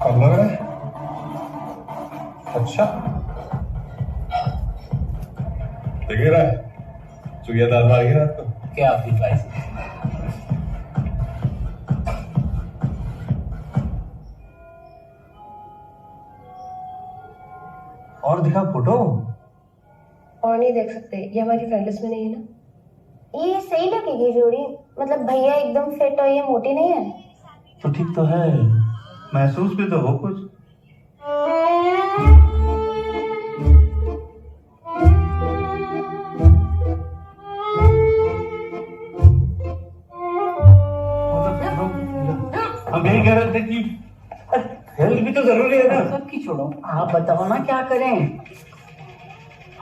कब लग रहा है? अच्छा, देख रहा है चुहिया दाल मारेगी रात को। क्या आपकी चॉइस? और दिखा फोटो। और नहीं देख सकते, ये हमारी फ्रेंड लिस्ट में नहीं है ना। ये सही लगेगी जोड़ी, मतलब भैया एकदम फिट और ये मोटी नहीं है। तो ठीक तो है, महसूस भी तो हो कुछ। हम यही कह रहे थे कि हेल्थ भी तो जरूरी है ना। सबकी छोड़ो, आप बताओ ना क्या करें।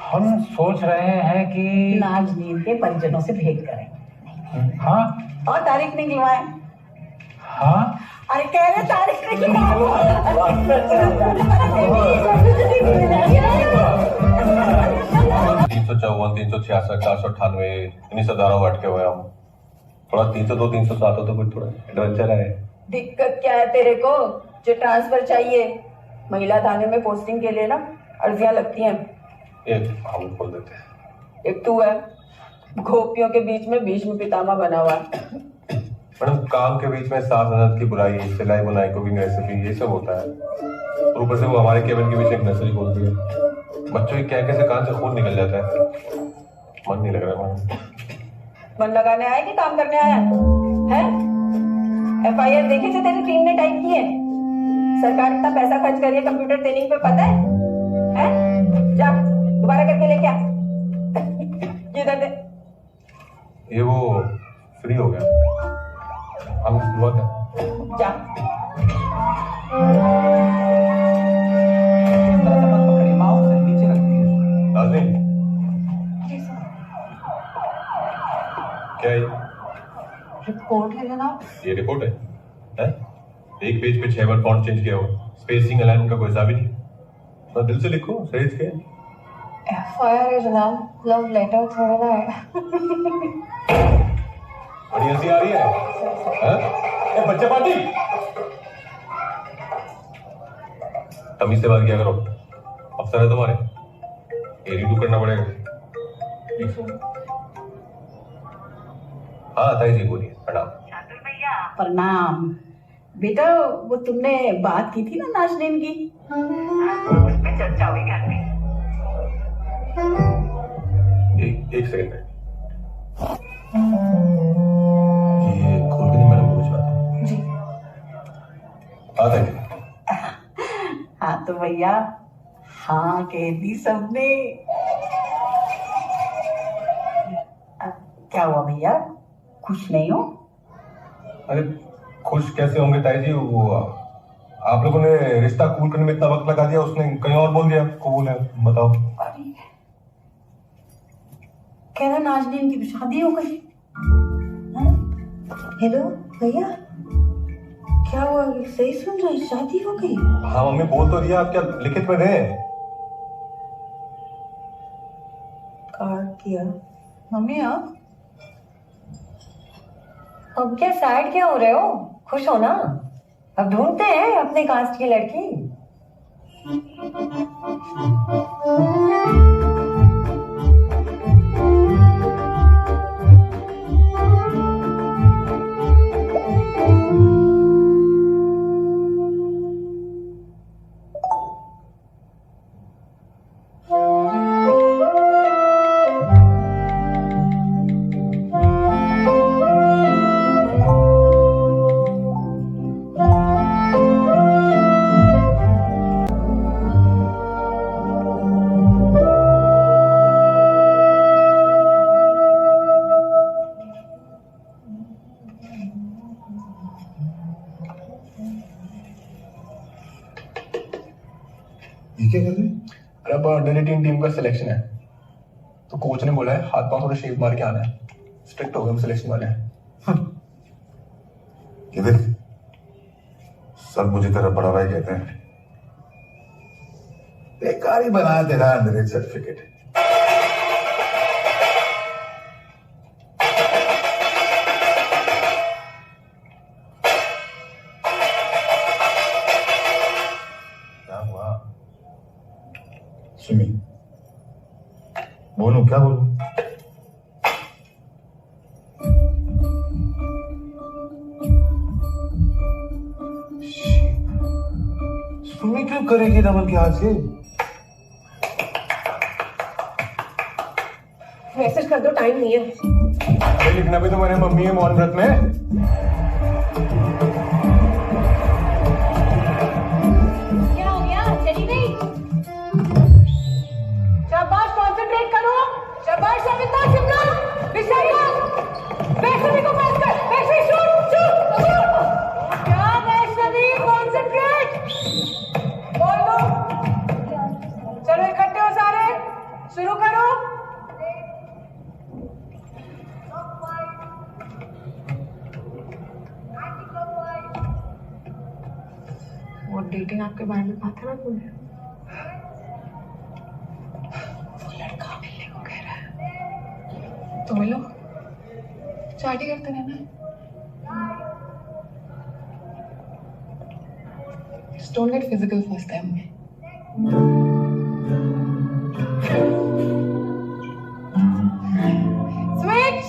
हम सोच रहे हैं कि नाजनीन के परिजनों से भेंट करें हाँ और तारीख निकलवाएं। हाँ अरे कह रहे तारीख निकलवाएं। 354, 366, 498 इन्हीं सब धाराओं में अटके हुए हम। थोड़ा 302, 307 हो तो कुछ थोड़ा एडवेंचर है। दिक्कत क्या है तेरे को जो ट्रांसफर चाहिए? महिला थाने में पोस्टिंग के लिए ना अर्जियां लगती हैं। एक हम खोल देते हैं। एक तू है गोपियों के बीच में भीष्म पितामह बना हुआ है। मैडम, काम के बीच में सास ननद की बुराई, सिलाई बुनाई, कुकिंग रेसिपी, ये सब होता है। और ऊपर से वो हमारे केबिन के बीच एक नर्सरी खोलती है। बच्चों की कहके से कान से खून निकल जाता है। मन नहीं लग रहा मैडम। मन लगाने आया कि काम करने आया है? FIR देखी जो तेरी टीम ने टाइप की है? सरकार इतना पैसा खर्च कर रही है कंप्यूटर ट्रेनिंग पे, पता है? जा दोबारा करके लेके आ। ये दे दे। ये वो फ्री हो गया, हम दुआ करें। जा नीचे रख दिए। नाज़नीन, क्या है? रिपोर्ट है जनाब। ये रिपोर्ट है? हैं? एक पेज पे 6 बार फॉन्ट चेंज किया हो, स्पेसिंग अलाइनमेंट का कोई हिसाब ही नहीं। तो दिल से लिखो, सही से। FIR है जनाब, लव लेटर थोड़ा ना है। बड़ी हंसी आ रही है, हैं? ए, बच्चे पार्टी तमीज से बात किया करो, अफसर है तुम्हारे, ये रिव्यू करना पड़ेगा। हाँ ताई जी बोलिए। प्रणाम। प्रणाम बेटा, वो तुमने बात की थी ना नाजनीन की, उस पे चर्चा हुई घर में। एक सेकंड में ये खोल के नहीं मैडम कुछ बात जी बात है। हाँ तो भैया हाँ कह दी सबने। क्या हुआ भैया, खुश नहीं हो? अरे खुश कैसे होंगे ताई जी, वो आप लोगों ने रिश्ता कूल करने में इतना वक्त लगा दिया, उसने कहीं और बोल दिया कबूल है। बताओ। अरे कह रहा नाजनीन की शादी हो गई। हेलो भैया, क्या हुआ, सही सुन रहे, शादी हो गई? हाँ मम्मी बोल तो दिया, आप क्या लिखित में दें? कार्ड किया मम्मी। आप अब क्या सैड क्या हो रहे हो, खुश हो ना। अब ढूंढते हैं अपने कास्ट की लड़की। ये क्या कर रहे हैं? अरे अब अंडर-18 टीम का सिलेक्शन है, तो कोच ने बोला है हाथ पांव थोड़ा शेप मार के आना है। स्ट्रिक्ट हो गए हम सिलेक्शन वाले हैं। ये देख, सब मुझे तेरा बड़ा भाई कहते हैं। बेकार ही बनाया तेरा अंग्रेज सर्टिफिकेट। सुमी, बोलूं क्या बोलूं? सुमी क्यों करेगी रमन के हाथ से? मैसेज कर दो, टाइम नहीं है। अरे लिखना भी तो मेरे मम्मी है मौन व्रत में। क्या हो गया? चली गई? शाबाश, कंसंट्रेट करो। शाबाश सविता, सिमरन, विशाखा, वैष्णवी को पास कर। Vaishnavi shoot shoot. क्या वैष्णवी, कंसंट्रेट। बोल दो। चलो इकट्ठे हो सारे, शुरू करो। वो डेटिंग आपके बारे में कहा था ना तुमने, वो लड़का मिलने को कह रहा है, तो मिलो, चाटी करते रहना। Don't get physical first time. Switch.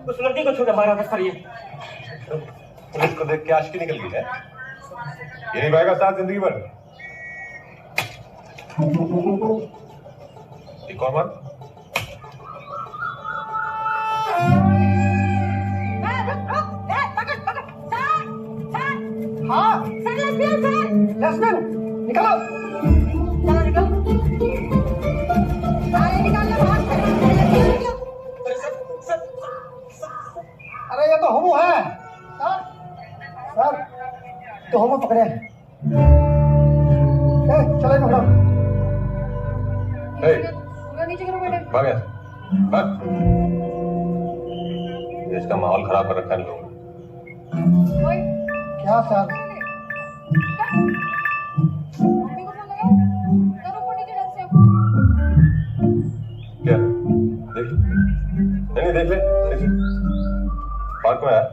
उस लड़की को छोड़ हमारा बस करिए। पुलिस को देख के आशिकी निकल गई है। ये नहीं पाएगा साथ जिंदगी भर। एक और बार। हाँ सर, लक्ष्मण निकलो। चलो निकलो। अरे निकालना बाहर। अरे ये तो होमो है सर, तो होमो पकड़े। चलो पकड़ो। नीचे करो बेटे। भाग यहाँ से, भाग। इसका माहौल खराब कर रखा है इन लोगों ने। क्या सर? क्या देख नहीं देख ले पार्क में आया।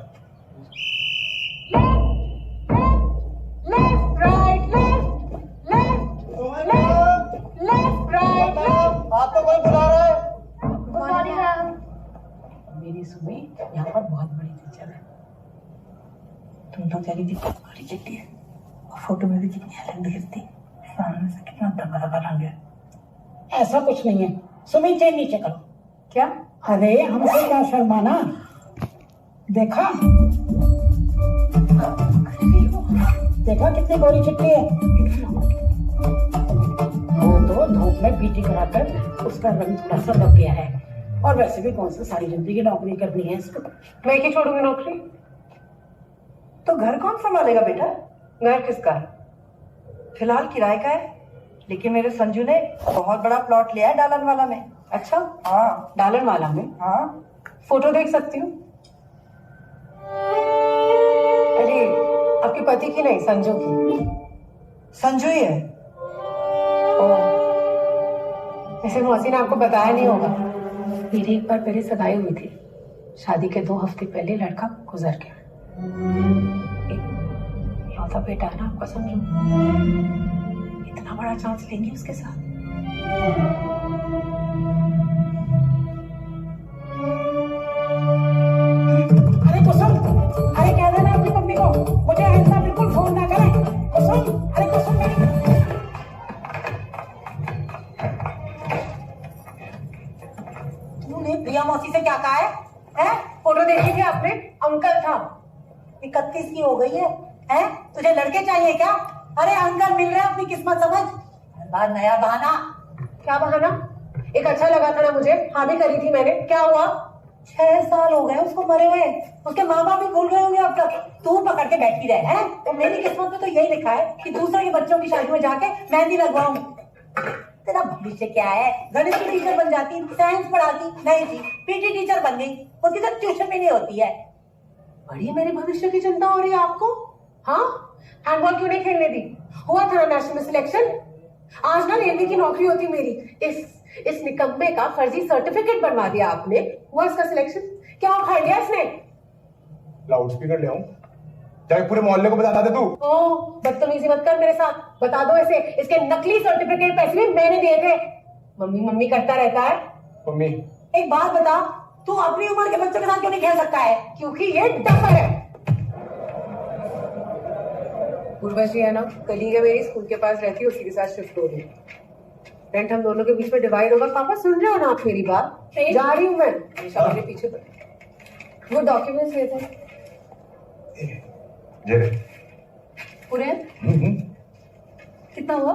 लेफ्ट राइट आपको कोई बुला रहा है? मेरी सुमी यहाँ पर बहुत बड़ी टीचर है। तुम तो कह रही थी बड़ी चिट्ठी है, और फोटो में भी कितनी हेल्प दिखती, सामने से कितना दबा दबा रंग है। ऐसा कुछ नहीं है सुमी, चेन नीचे करो। क्या? अरे हमसे क्या शर्माना, देखा देखा कितनी गोरी चिट्ठी है। वो तो धूप में पीटी कराकर उसका रंग थोड़ा सा दब गया है, और वैसे भी कौन सा सारी जिंदगी नौकरी करनी है इसको। मैं क्यों छोड़ूंगी नौकरी? तो घर कौन संभालेगा बेटा? घर किसका है? फिलहाल किराए का है, लेकिन मेरे संजू ने बहुत बड़ा प्लॉट लिया है डालन वाला में। अच्छा, हाँ डालन वाला में। हाँ। फोटो देख सकती हूँ? अरे आपके पति की नहीं, संजू की। संजू ही है। ऐसे मौसी ने आपको बताया नहीं होगा, मेरी एक बार पहले सगाई हुई थी। शादी के 2 हफ्ते पहले लड़का गुजर गया। इकलौता बेटा है ना आपका संजू, इतना बड़ा चांस लेंगे उसके साथ? अरे कुसुम, अरे कह देना अपनी मम्मी को मुझे ऐसा बिल्कुल फोन ना करें। कुसुम, अरे कुसुम मेरी। तूने प्रिया मौसी से क्या कहा है? फोटो देखी थी आपने? अंकल था। 31 की हो गई है? तुझे लड़के चाहिए क्या? अरे अंकल मिल रहे हैं, अपनी किस्मत समझ। हर बार नया बहाना। क्या बहाना? एक अच्छा लगा था ना मुझे, हाँ भी करी थी मैंने, क्या हुआ? 6 साल हो गए उसको मरे हुए, उसके माँ बाप भी भूल गए होंगे अब तक। तू पकड़ के बैठी रहे हैं। तो मेरी किस्मत में तो यही लिखा है कि दूसरे के बच्चों की शादी में जाके मेहंदी लगवाऊं। तेरा भविष्य क्या है? गणित की टीचर बन जाती, साइंस पढ़ाती, नहीं जी पीटी टीचर बन गई, उसकी तो ट्यूशन भी नहीं होती है। बड़ी मेरे भविष्य की चिंता हो रही है आपको? हाँ, हैंडबॉल क्यों नहीं खेलने दी? हुआ था नेशनल सिलेक्शन। आज ना रेलवे की नौकरी होती मेरी, इस निकम्मे का फर्जी सर्टिफिकेट बनवा दिया आपने। हुआ इसका सिलेक्शन? क्या उखाड़ लिया इसने? लाउड स्पीकर ले आऊं? चाहे पूरे मोहल्ले को बता दे तू। ओ, बदतमीजी मत कर मेरे साथ। बता दो इसे, इसके नकली सर्टिफिकेट पैसे भी मैंने दिए थे। मम्मी मम्मी करता रहता है। मम्मी, एक बात बता, तू अपनी उम्र के बच्चों के साथ क्यों नहीं खेल सकता है? क्योंकि ये डफर है। उर्वशी है ना, कलीग है मेरी, स्कूल के पास रहती है, उसी के साथ शिफ्ट हो रही है। रेंट हम दोनों के बीच में डिवाइड होगा। पापा सुन रहे हो ना आप मेरी बात? जा रही हूँ मैं, हमेशा मेरे पीछे पड़े। वो डॉक्यूमेंट्स ये थे ये ले। पूरे कितना हुआ?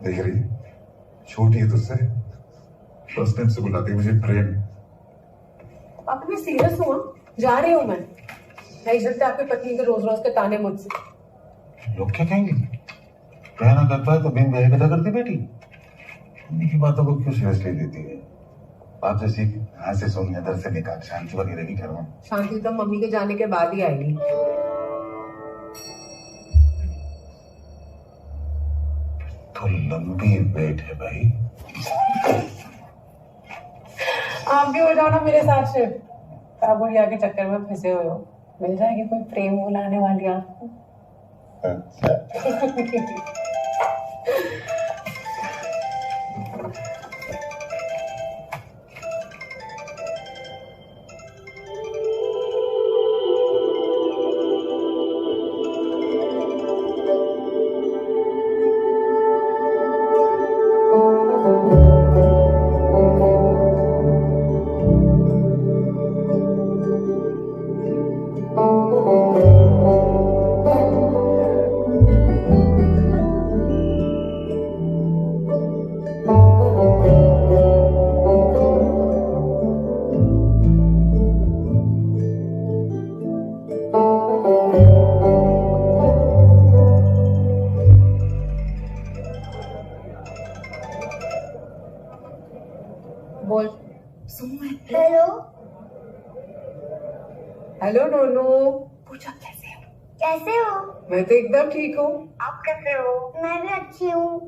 देख रही है? छोटी है तुझसे, फर्स्ट टाइम से बुलाती है मुझे प्रेम। पापा मैं सीरियस हूँ, जा रही हूँ मैं। नहीं सकते आपकी पत्नी के रोज रोज के ताने मुझसे। लोग क्या कहेंगे? कहना करता है तो बिन ब्याह पैदा करती बेटी। मम्मी की बातों को क्यों सीरियसली लेती है? बाप से सीख, यहाँ से सुन, इधर से निकाल, शांति बनी रहेगी घर में। शांति तो मम्मी के जाने के बाद ही आएगी। तो लंबी वेट है भाई। आप भी हो जाओ ना मेरे साथ से। काबुलिया के चक्कर में फंसे हुए हो, मिल जाएगी कोई प्रेम बुलाने वाली आपको। बोल। हेलो। हेलो नोनू। पूछो कैसे हो? कैसे हो? मैं तो एकदम ठीक हूँ। आप कैसे हो? मैं भी अच्छी हूँ।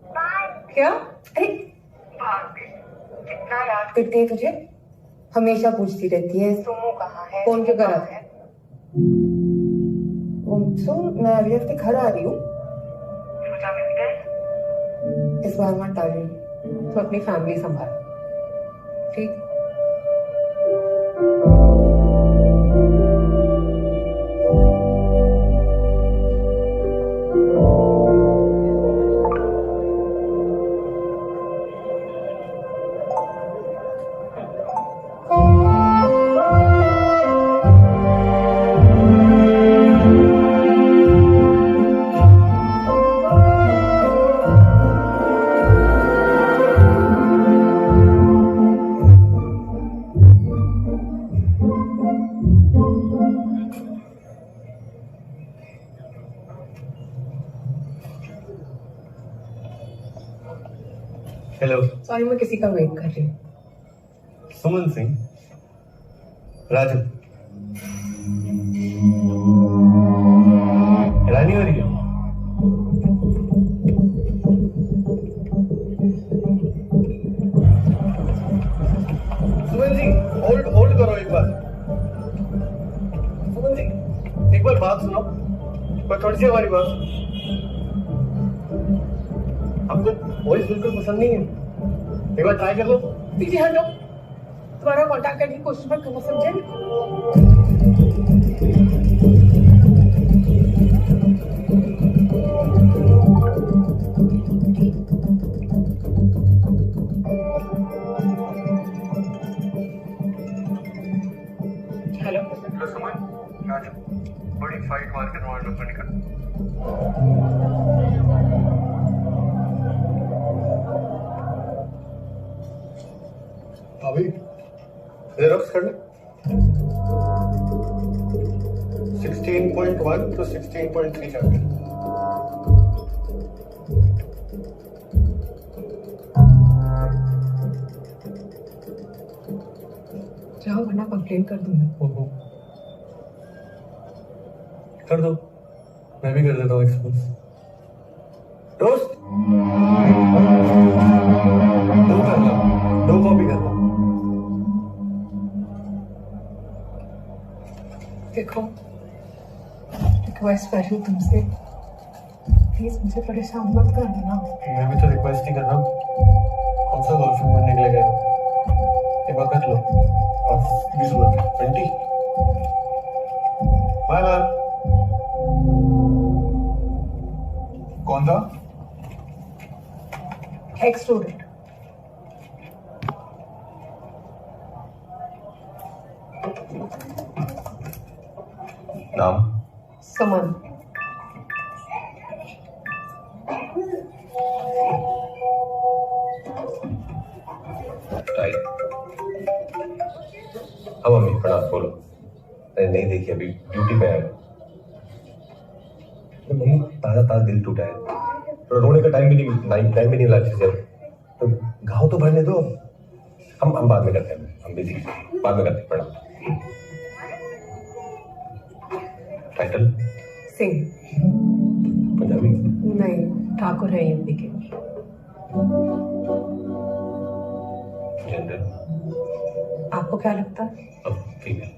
बाय। क्या? अरे कितना याद करती है तुझे? हमेशा पूछती रहती है सुमो कहाँ है? फोन क्यों करा है? सुन, मैं अगले हफ्ते घर आ रही हूँ। सोचा मिलते हैं? इस बार मत टाल रही, तो अपनी फैमिली संभाल, ठीक? हेलो। सॉरी, मैं किसी का वेट कर रही हूँ। सुमन सिंह। राजू। रानी हो रही है? सुमन जी, होल्ड करो एक बार। सुमन जी, एक बार बात सुनो, पर थोड़ी सी हमारी बात। आपको वॉइस बिल्कुल पसंद नहीं है, एक बार ट्राई कर लो। पीछे हटो, तुम्हारा कॉन्टैक्ट करने की कोशिश मत करना, समझे? हेलो सुमन, राजू, बड़ी फाइट मार के तुम्हारे डॉक्टर निकल। अभी जेरॉक्स कर ले। 16.1 तो 16.3 जाके। जाओ वरना कंप्लेन कर दूंगा। ओहो, कर दो, मैं भी कर देता हूँ एक्सपोज। टोस्ट दो करना, दो कॉपी करना। देखो, रिक्वेस्ट कर रही हूँ तुमसे, प्लीज मुझे परेशान मत कर देना। मैं भी तो रिक्वेस्ट ही कर रहा हूँ। कौन सा गर्लफ्रेंड बनने के लिए गए? एक बार कर लो। और 20 रुपए 20। Bye bye. कौन था? Ex student. नाम? सुमन। टाइप? हाँ मम्मी प्रणाम, बोलो। अरे नहीं देखी अभी, ड्यूटी पे है। तो मम्मी ताजा ताजा दिल टूटा है, तो रोने का टाइम भी नहीं मिला अच्छे से। तो घाव तो भरने दो, हम बाद में करते हैं, हम बिजी बाद में करते हैं। प्रणाम। टाइटल? सिंह। पंजाबी? नहीं, ठाकुर है यूपी के। जेंडर? आपको क्या लगता है? अब ठीक है।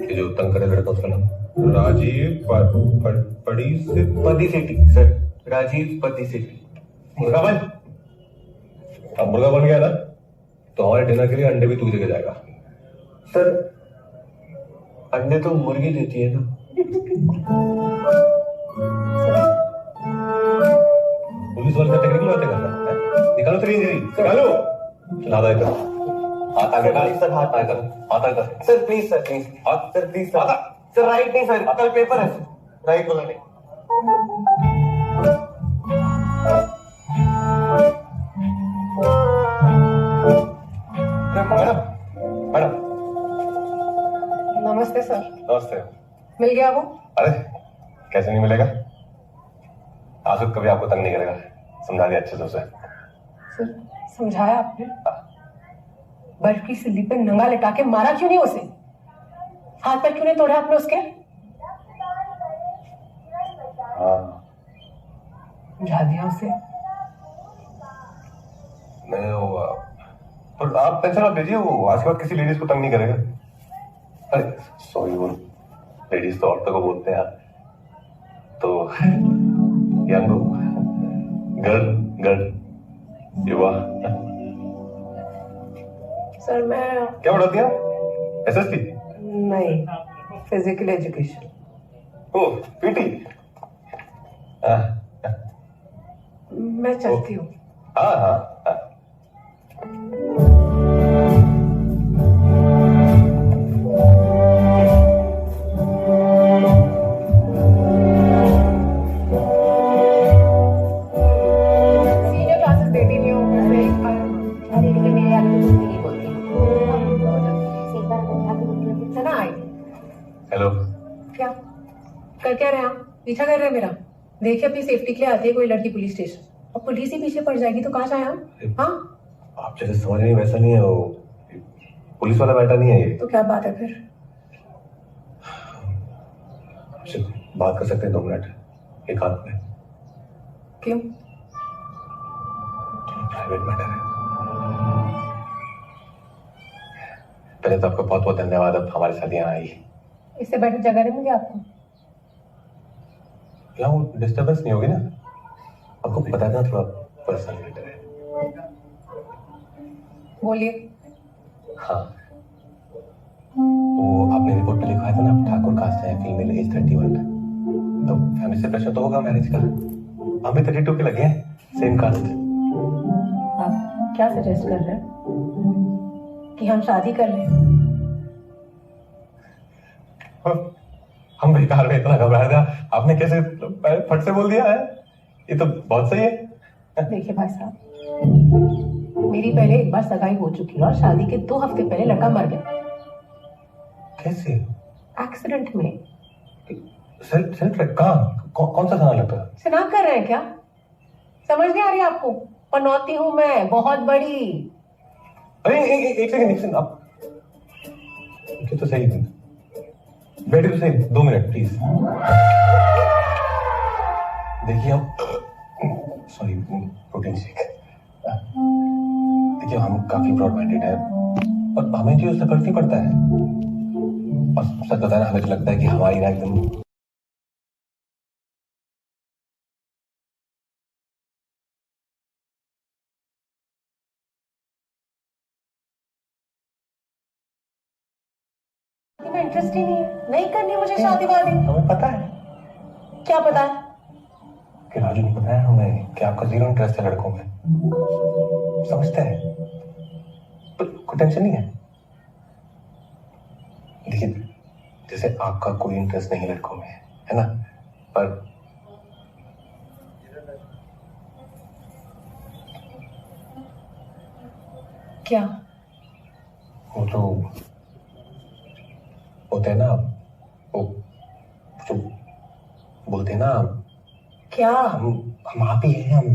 ये जो तंग करे लड़का उसका नाम? राजीव पड़ी से पति सेठी सर, राजीव पति सेठी। मुर्गा बन। अब मुर्गा बन गया ना, तो हमारे डिनर के लिए अंडे भी तू जगह जाएगा। सर अंडे तो मुर्गी देती है ना। पुलिस वाले से टेक्निकल बातें करना है? निकालो तेरी इंजरी, निकालो। चला दो इधर, हाथ आगे कर सर, हाथ आगे कर, हाथ आगे कर। सर प्लीज सर, प्लीज हाथ sir, please sir. Sir right नहीं सर, कल पेपर है सर, राइट वाला नहीं। मैडम, मैडम नमस्ते सर। नमस्ते। मिल गया वो? अरे कैसे नहीं मिलेगा, आजू कभी आपको तंग नहीं करेगा, समझा दिया अच्छे से उसे। सर समझाया आपने? बर्फ की सिल्ली पे नंगा लिटा के मारा क्यों नहीं उसे? हाथ पैर क्यों नहीं तोड़े आपने उसके? हाँ समझा दिया उसे। नहीं वो, पर आप टेंशन मत लीजिए, वो आज के बाद किसी लेडीज को तंग नहीं करेगा। अरे सॉरी, वो लेडीज तो औरतों को बोलते हैं, तो यंग गर्ल युवा। सर मैं क्या पढ़ाती हैं? SST? नहीं, फिजिकल एजुकेशन। ओ PT? मैं चलती हूँ। हाँ हाँ हाँ। सीनियर क्लासेस दे दी हूँ। अरे लेकिन मेरे आगे तो कुछ भी नहीं बोलती। एक बार उठा के निकले है ना आई? हेलो। क्या कर क्या रहे हैं आप? पीछा कर रहे हैं मेरा? देखिए अपनी सेफ्टी के लिए आती है कोई लड़की पुलिस स्टेशन, और पुलिस ही पीछे पड़ जाएगी तो कहाँ जाए हम? हाँ आप जैसे समझ रही हैं वैसा नहीं है, वो पुलिस वाला बैठा नहीं है ये। तो क्या बात है फिर? आपसे बात कर सकते हैं 2 मिनट एक हाथ में? क्यों? प्राइवेट मैटर है। पहले तो आपको बहुत बहुत धन्यवाद अब हमारे साथ यहाँ आई। इससे बेटर जगह नहीं मिली आपको? यहाँ वो डिस्टर्बेंस नहीं होगी ना, आपको पता था थोड़ा पर्सनल मैटर है। बोलिए। हाँ वो आपने रिपोर्ट में लिखवाया था ना, आप ठाकुर कास्ट है, फीमेल एज 31, तो फैमिली से प्रेशर तो होगा मैरिज का। हम भी 32 के लगे हैं, सेम कास्ट। आप क्या सजेस्ट कर रहे हैं कि हम शादी कर लें? हम बेकार में इतना घबरा था, आपने कैसे फट से बोल दिया है, ये तो बहुत सही है। देखिए भाई साहब, मेरी पहले एक बार सगाई हो चुकी है और शादी के 2 हफ्ते पहले लड़का मर गया। कैसे? एक्सीडेंट में। सेल्फ कहाँ? कौन सा थाना लगता है? शनाख्त कर रहे हैं क्या? समझ नहीं आ रही आपको? पनौती हूँ मैं, बहुत बड़ी। अरे एक सेकंड आप ये तो सही, बैठे तो सही, 2 मिनट प्लीज। देखिए हम सॉरी प्रोटीन शेक। देखिए हम काफी ब्रॉड माइंडेड है और हमें जो उससे फर्क नहीं पड़ता है। और सच बताना हमें तो लगता है कि हमारी ना एकदम में इंटरेस्ट ही नहीं है, नहीं करनी मुझे शादी वादी। हमें पता है क्या पता है? कि राजू ने बताया हमें कि आपका जीरो इंटरेस्ट है लड़कों में। समझते हैं तो कोई टेंशन नहीं है। देखिए जैसे आपका कोई इंटरेस्ट नहीं लड़कों में है ना, पर क्या? वो जो होते हैं ना, वो जो बोलते हैं ना, क्या? हम आप ही हैं, हम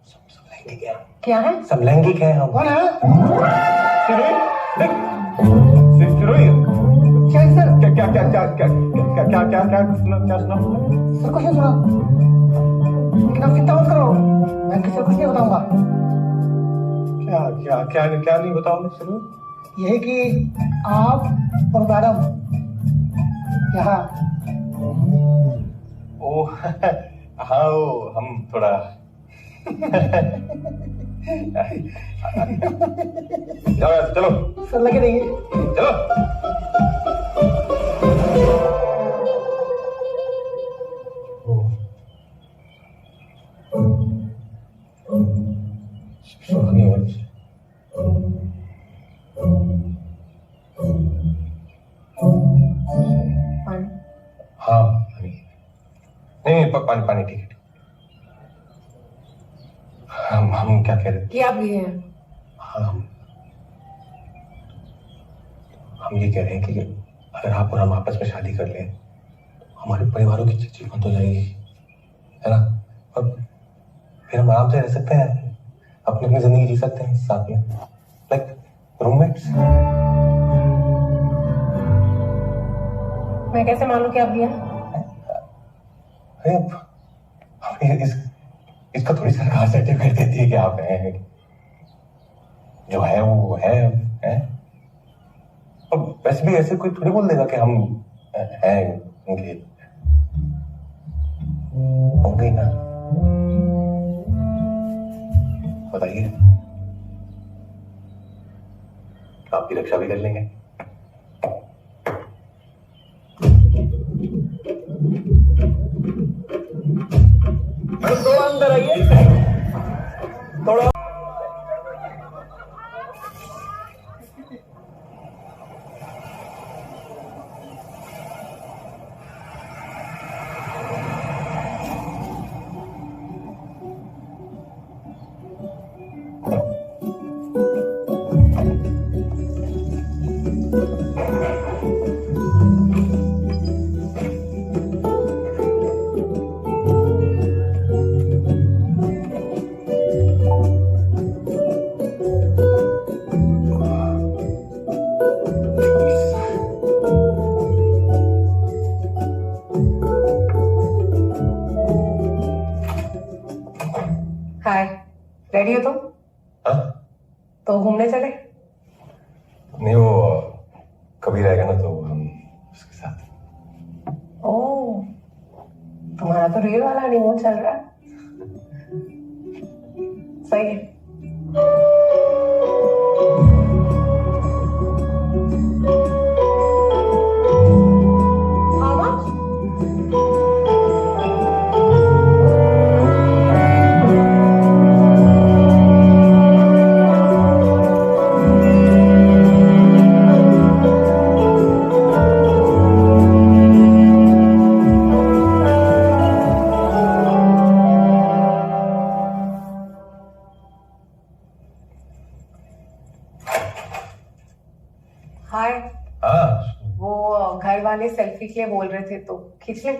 समलैंगिक हैं। क्या है? समलैंगिक हैं हम। कौन है? क्या सर? क्या सुना? सर कुछ नहीं सुना, लेकिन आप चिंता मत करो, मैं किसी को कुछ नहीं बताऊंगा। क्या नहीं बताओगे सर? यही कि आप और मैडम यहाँ ओ हाँ वो हम थोड़ा जाओ यार, चलो सर लगे रहिए। चलो। हाँ नहीं पानी ठीक है। हम क्या कह रहे थे? क्या भी है? हाँ हम ये कह रहे हैं कि अगर आप और हम आपस में शादी कर लें, हमारे परिवारों की चिट्ठी बंद हो जाएगी, है ना? और फिर हम आराम से रह सकते हैं, अपनी अपनी जिंदगी जी सकते हैं साथ में, लाइक रूममेट्स। मैं कैसे मानूं कि आप भी हैं? अरे इसका थोड़ी सरकार सर्टिफिकेट देती है कि आप हैं, जो है वो है। और वैसे भी ऐसे कोई थोड़ी बोल देगा कि हम हैं उनके, होंगे ना? बताइए, आपकी रक्षा भी कर लेंगे। थोड़ा अंदर आइए, थोड़ा। हाय, रेडी हो तुम? हाँ? तो घूमने चले? नहीं वो कभी रहेगा ना तो हम उसके साथ। ओह, तुम्हारा तो रियल वाला हनीमून चल रहा है। सही है। How much? हाय, हाँ वो घर वाले सेल्फी के लिए बोल रहे थे तो खींच ले।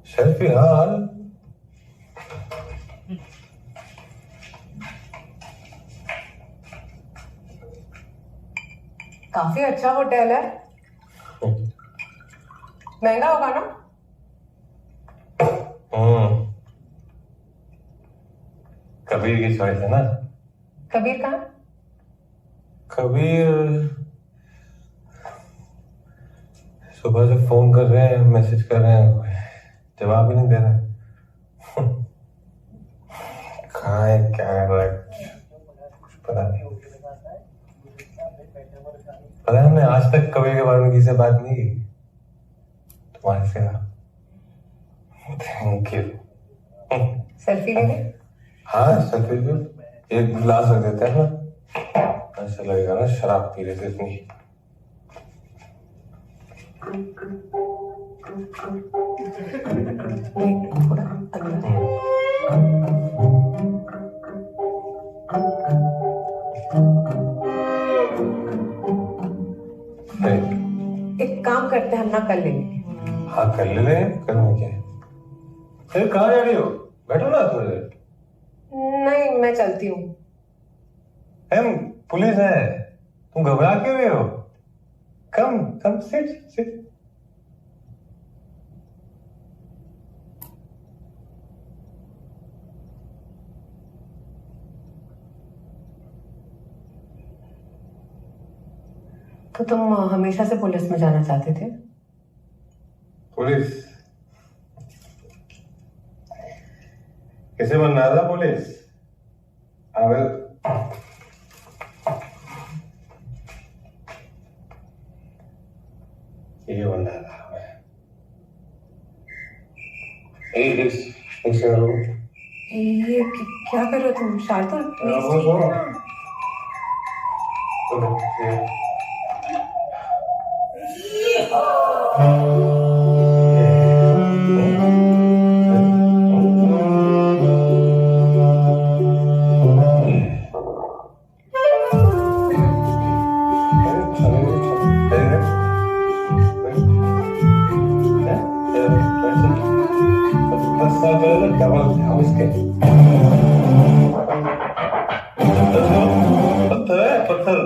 सेल्फी, हाँ काफी अच्छा होटल है, महंगा होगा ना? कबीर की चॉइस है ना। कबीर कहाँ? कबीर सुबह से फोन कर रहे हैं, मैसेज कर रहे हैं, जवाब ही नहीं दे रहे। कहाँ है, क्या है, कुछ पता नहीं। पता है, हमने आज तक कबीर के बारे में किसी से बात नहीं की। तुम्हारे से थैंक यू। सेल्फी ले ले। हाँ सेल्फी भी एक गिलास रख देते हैं ना, ऐसा लगेगा ना शराब पी रहे थे इतनी। थोड़ा अगला। एक काम करते हैं, हम ना कर लेंगे। हाँ कर ले, करने क्या है। फिर कहाँ जा रही हो? बैठो ना थोड़ी देर। नहीं, मैं चलती हूँ। हम पुलिस है, तुम घबरा क्यों रहे हो? कम कम, सिट सिट। तो तुम हमेशा से पुलिस में जाना चाहते थे? पुलिस कैसे बनना था पुलिस? अगर ये बनना था ये क्या कर रहे हो तुम? शार्दुल प्लीज ठीक है ना? पत्थर है, पत्थर।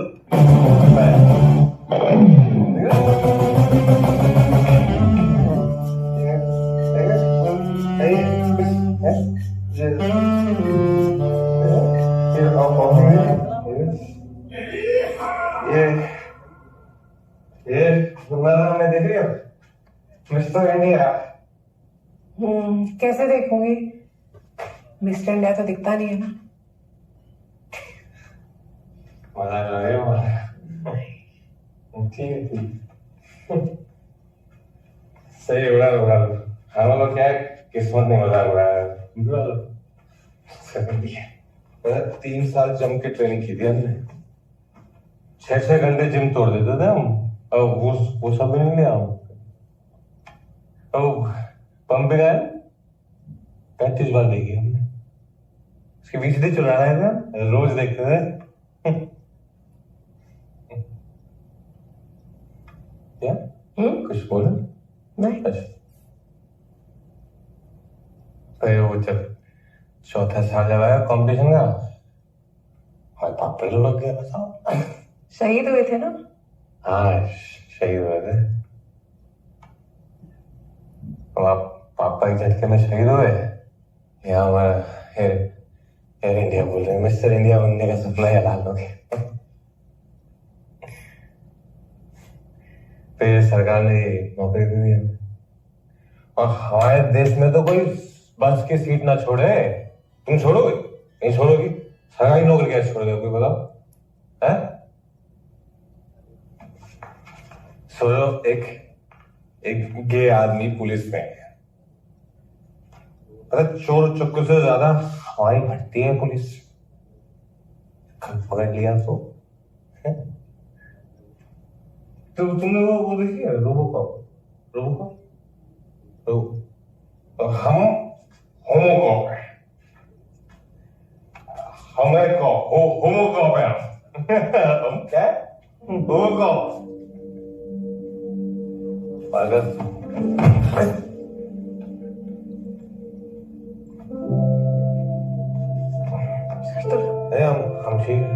ये हमने देख लिया मिस्टर इंडिया। कैसे देखूंगी? मिस्टर इंडिया तो दिखता नहीं है ना। मजाक लग रहा है। ठीक है ठीक। सही उड़ा लो, उड़ा लो। हम लोग क्या है, किस्मत नहीं मजाक उड़ाया। उड़ा लो। 3 साल जम के ट्रेनिंग की थी हमने। 6-6 घंटे जिम तोड़ देते थे हम। अब वो सब भी नहीं लिया हम। अब पंप पे गए 35 बार देखी हमने। उसकी VCD चला रहे थे, रोज देखते थे। क्या? कुछ बोला? नहीं। अच्छा। अरे वो जब चौथा साल जब आया कॉम्पिटिशन का, हमारे पापा ही लग गया बस। शहीद हुए थे ना? हाँ शहीद हुए थे। पापा के झटके में शहीद हुए। यहाँ हमारा एयर इंडिया बोल रहे हैं, मिस्टर इंडिया बनने का सपना है लाल लोग। फिर सरकार ने नौकरी दे दी हमें। और हमारे देश में तो कोई बस की सीट ना छोड़े। तुम छोड़ोगे? नहीं छोड़ोगी? सरकारी नौकरी कैसे छोड़ दो, कोई बताओ है? सोचो एक गे आदमी पुलिस में है। पता चोर चक्कर से ज्यादा हमारी भटती है पुलिस। पकड़ लिया तो है? तो तुमने वो देखी है रोबोकॉप? तो हम होमोकॉप है। हमें होमोकॉप है हम। क्या है? होमोकॉप। अगर हम ठीक है।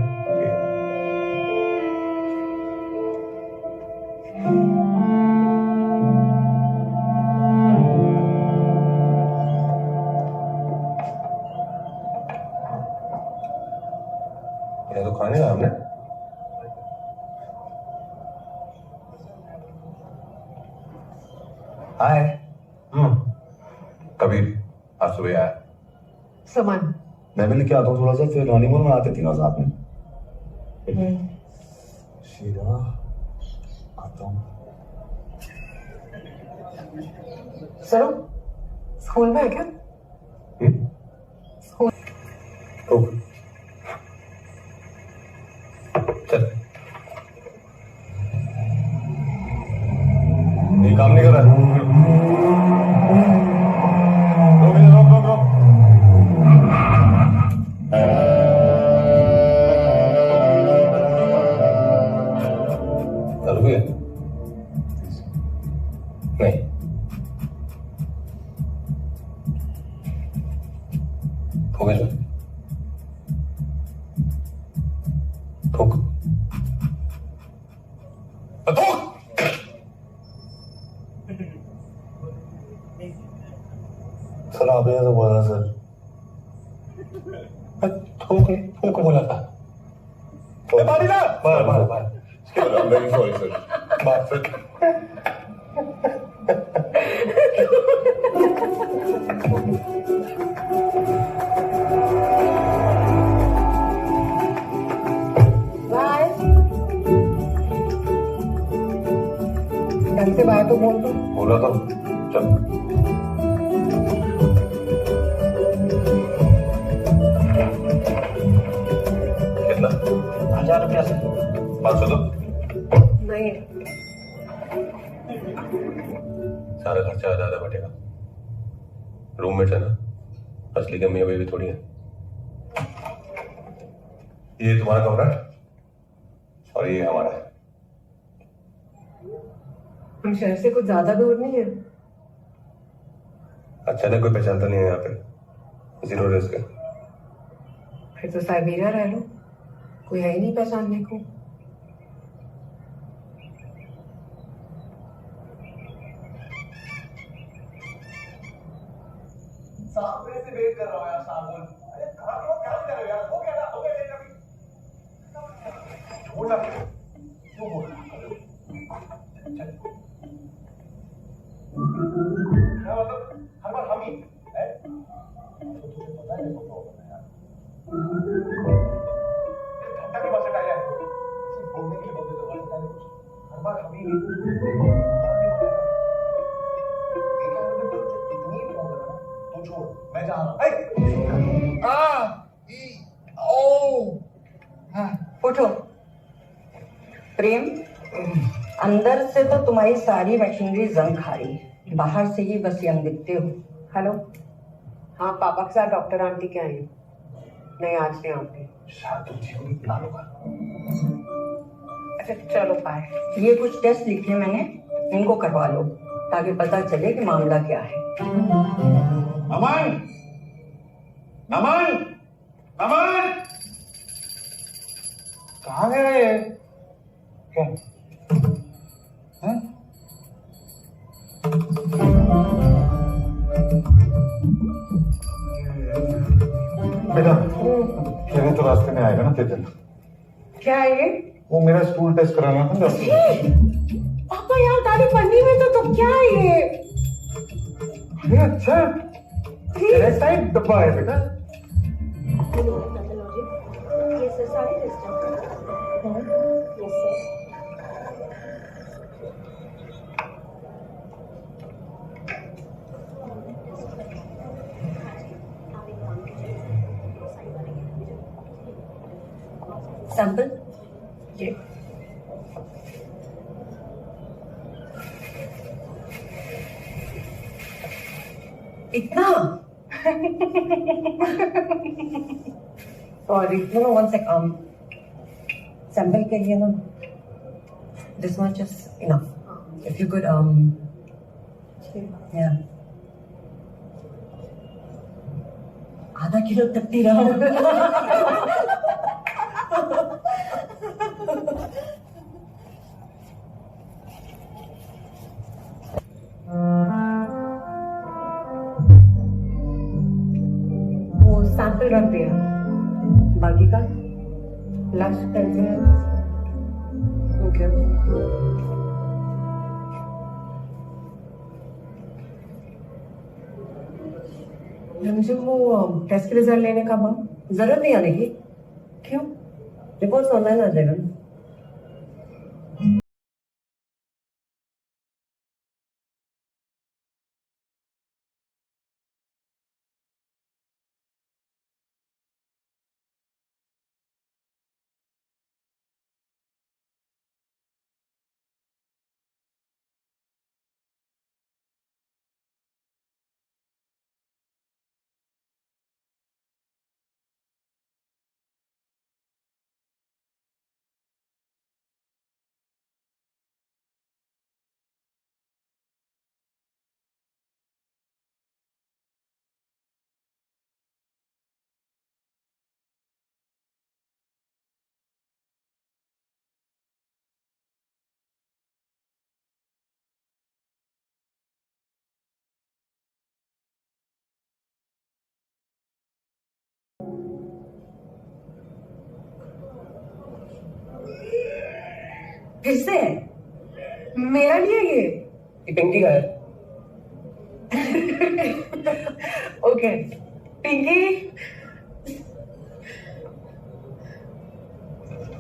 हाय। कबीर आज सुबह आया। सामान मैं भी लेके आता हूँ थोड़ा सा, फिर हनीमून में आते तीनों साथ में। शीला आता हूँ। सरो स्कूल में है क्या? रुक। चल, ये काम नहीं कर रहा है। रोक रोक रोक रोक। चालू है? नहीं। हो गया? थूक। थूक। सर आप ये तो बोला सर। थूक बोला था। मारी ना। मार। Very sorry sir. मार सर। बाय। ढंग से बाय तो बोल दो। बोला तो चल। कितना? 1000 रुपया से 500 दो। नहीं सारा खर्चा ज्यादा बटेगा। रूममेट्स है ना, असली का मियां बीवी थोड़ी है। ये तुम्हारा कमरा है और ये हमारा है। हम शहर से कुछ ज्यादा दूर नहीं है। अचानक कोई पहचानता नहीं है यहाँ पे। जीरो रिस्क है। फिर तो साइबेरिया रह लो, कोई है ही नहीं पहचानने को। सामने से वेट कर रहा हूँ यार साबुन। अरे कहाँ हो, क्या कर रहे हो यार? हो गया ना, हो गया लेट अभी। बोला क्यों बोल रहा है? चल। क्या मतलब हर बार हम ही है? तो तुझे पता है क्या प्रॉब्लम है यार? घंटा की बस हटाया है। सिर्फ बोलने के लिए बोलते तो बस हटाया कुछ। हर बार हम ही तू छोड़, मैं जा रहा हूँ। उठो। प्रेम, अंदर से तो तुम्हारी सारी मशीनरी जंग खा रही है, बाहर से ही बस यंग दिखते हो। हेलो। हाँ, पापा के साथ डॉक्टर आंटी के आई। नहीं, आज नहीं आऊंगी। शायद तुझे को भी बुला लूंगा। अच्छा चलो बाय। ये कुछ टेस्ट लिखे मैंने, इनको करवा लो ताकि पता चले कि मामला क्या है। अमन, अमन, अमन, कहाँ गया ये? क्या? हैं? बेटा, मेरे तो रास्ते में आएगा ना तेजन। क्या है ये? वो मेरा स्कूल टेस्ट कराना था डॉक्टर। पापा यार दादी पन्नी में तो क्या है ये? अरे अच्छा, ऐसा ही डब्बा है बेटा। यस सर, सारे टेस्ट यस सर। सैंपल ये इतना? Sorry, no one sec, sample के लिए ना this much is enough. If you could या आधा किलो तक भी रहा। वो सैंपल रख दिया, बाकी का लंच करते हैं। ओके। मुझे वो टेस्ट के रिजल्ट लेने का बात जरूरत नहीं आने की, क्यों? रिपोर्ट्स ऑनलाइन आ जाएगा। फिर से मेरा लिए ये पिंकी का है। ओके पिंकी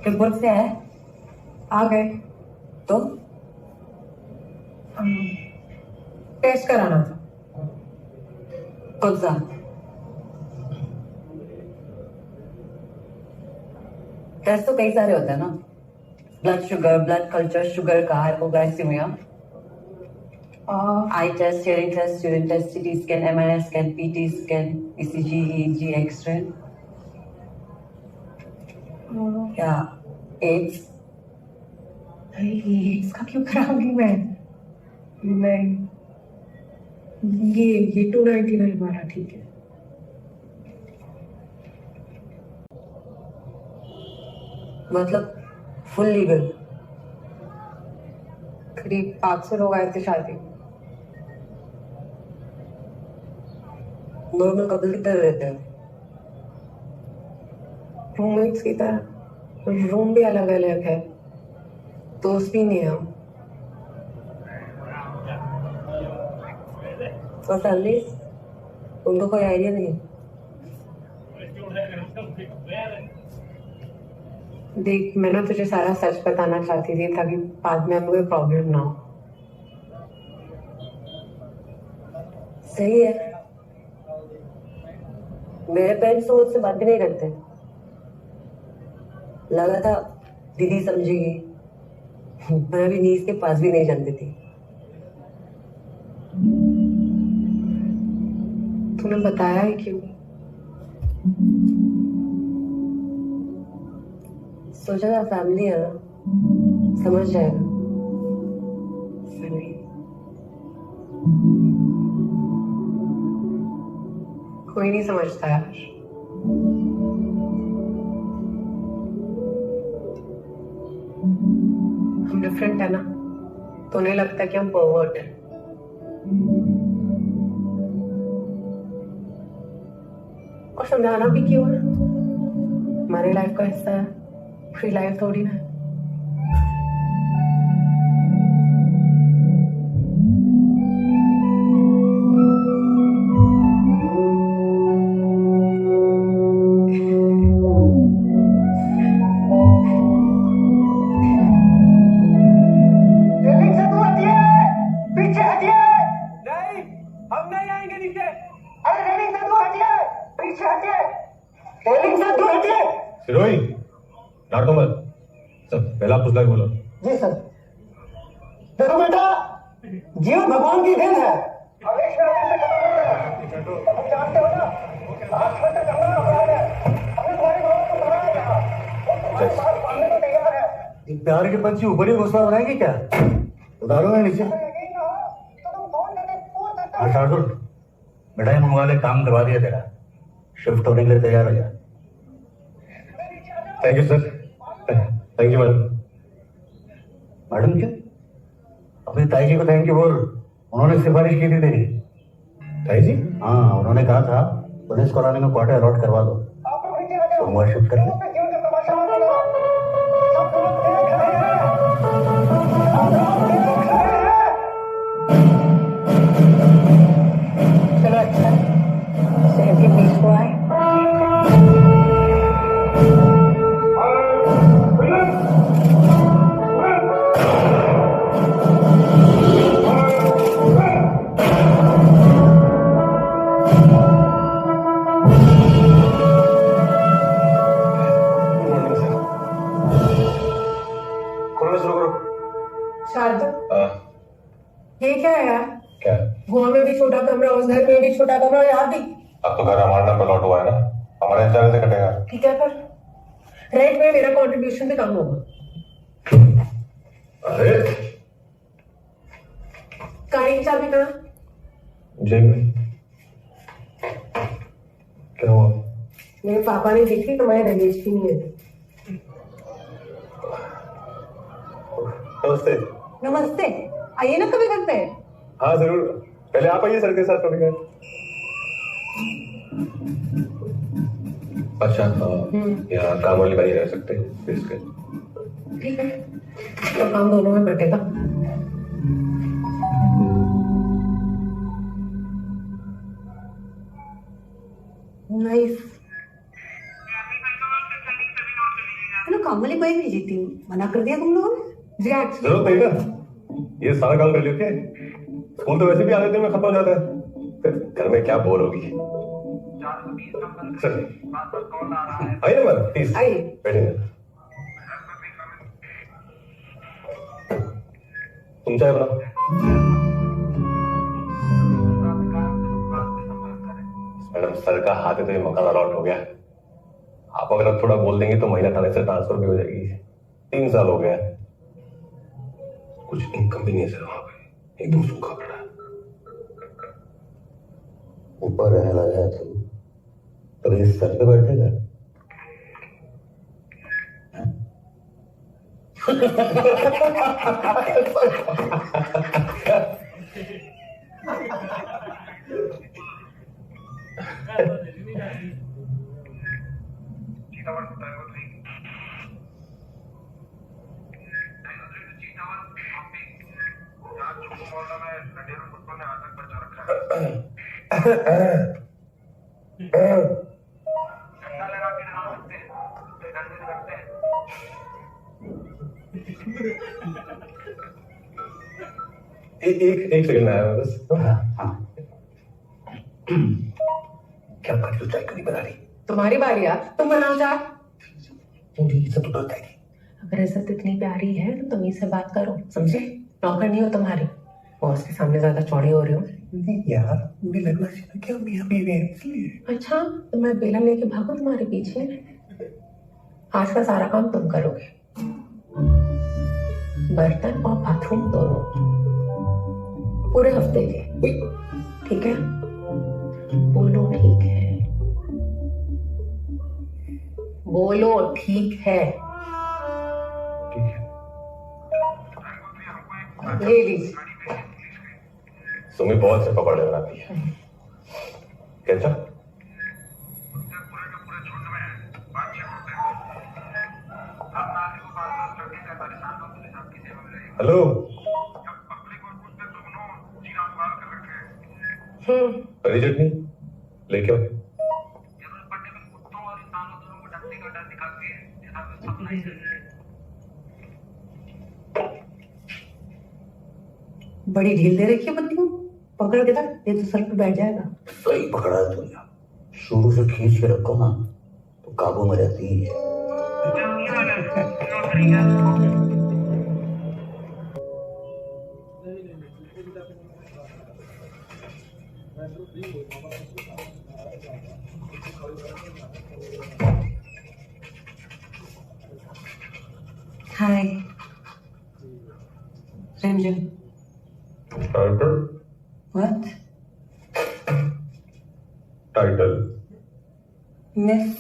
रिपोर्ट से आया? आ गए तो टेस्ट कराना था। कौन सा? टेस्ट तो कई सारे होते हैं ना, blood sugar, blood culture, sugar का, hypoglycaemia, eye test, hearing test, urine test, CT scan, MRI scan, PT scan, ECG, EEG, X-ray. क्या एड्स? एड्स का क्यों कराऊंगी मैं? नहीं, ये 299 हमारा ठीक है। मतलब फुल लीगल? करीब 500 लोग आए थे शादी। नॉर्मल कपल की तरह रहते हैं? रूममेट्स की तरह। रूम भी अलग अलग है, दोस्त भी नहीं है हम। और फैमिली, उनको कोई आइडिया नहीं? देख, मैं ना तुझे सारा सच बताना चाहती थी ताकि बाद में हमें कोई प्रॉब्लम ना हो। सही है। मेरे पेरेंट्स तो मुझसे बात भी नहीं करते। लगा था दीदी समझेगी, मैं अभी नीज के पास भी नहीं जानती थी। तूने बताया है क्यों? सोचा था फैमिली है ना, समझ जाएगा। कोई नहीं समझता यार। हम डिफरेंट है ना, तो उन्हें लगता है कि हम परवर्ट हैं। और समझाना भी क्यों है? हमारी लाइफ का हिस्सा है, फ्री लाइफ थोड़ी ना है। सिरोही, डांट दो मत। सब पहला पुस्तक बोलो। जी सर। देखो बेटा, जीवन भगवान की देन है। जानते हो ना, आत्महत्या करना अपराध है। हमने तुम्हारे गाँव को बनाया था, तैयार है। प्यार के पंछी ऊपर ही घोसला बनाएंगे क्या? उतारो ना नीचे। हाँ शार्दुल, बेटा ये मंगवा ले, काम करवा दिया तेरा। शिफ्ट होने के लिए तैयार हो जा। Thank you sir. Thank you madam. Madam क्यों? अपनी ताई जी को थैंक यू बोल, उन्होंने सिफारिश की थी तेरी। ताई जी? हाँ, उन्होंने कहा था पुलिस कॉलोनी में क्वार्टर अलॉट करवा दो, सोमवार शिफ्ट कर ले। चलो अच्छा, भी छोटा कमरा, उस घर में भी छोटा कमरा, यहाँ भी। अब तो घर हमारा नाम पे लौट हुआ है ना, हमारे इंतजार से कटेगा। ठीक है, पर रेंट में मेरा कंट्रीब्यूशन भी कम होगा। अरे गाड़ी की चाबी कहाँ? जेब में। क्या हुआ? मेरे पापा ने देखी, तुम्हारे रमेश की नहीं है। नमस्ते। नमस्ते, आइए ना कभी घर पे। हाँ जरूर, पहले आप आइए सर के साथ कभी घर। अच्छा यहाँ काम वाली बारी रह सकते हैं इसके। ठीक है, तो काम दोनों में बटेगा। नाइस। काम वाली कोई भेजी थी, मना कर दिया तुम लोगों ने? जरूरत नहीं ना, ये सारा काम कर लेते हैं। स्कूल तो वैसे भी आधे दिन में खत्म हो जाता है, फिर घर में क्या बोर होगी। आइए ना मैम, प्लीज बैठे ना। तुम चाय बनाओ। मैडम सर का हाथ है तो ये मकान अलॉट हो गया। आप अगर अब थोड़ा बोल देंगे तो महीना थाने से ट्रांसफर भी हो जाएगी। 3 साल हो गया, कुछ इनकम भी नहीं है सर वहां पे, एकदम सूखा पड़ा है। ऊपर रहने लगा है तो इस सर पे बैठेगा। एक सेकंड में आया मैं बस। क्या कर रही हो? चाय क्यों नहीं बना रही? तुम्हारी बारी यार, तुम बनाओ चाय। मुझे सब तो डरता है। अगर इज्जत इतनी प्यारी है तो तुम से बात करो, समझे? नौकर नहीं हो तुम्हारी, बॉस के सामने ज्यादा चौड़े हो रहे हो। नहीं यार, मुझे लगना चाहिए कि हम यहाँ पे हैं इसलिए। अच्छा, तो मैं बेला लेके भागू तुम्हारे पीछे? आज का सारा काम तुम करोगे, बर्तन और बाथरूम दोनों, पूरे हफ्ते के। ठीक है? बोलो ठीक है, बोलो ठीक है। ठीक है। ले लीजिए। सुमी बहुत से पकौड़े बनाती है। कैसा? हेलो। हरी चटनी लेके आओ। बड़ी ढील दे रखी है बंदी को, पकड़ के तक ये तो सर पे बैठ जाएगा। सही पकड़ा है तुमने, शुरू से खींच के रखो ना तो काबू में रहती है। Hi Ranjan. Title? What? Title? Miss.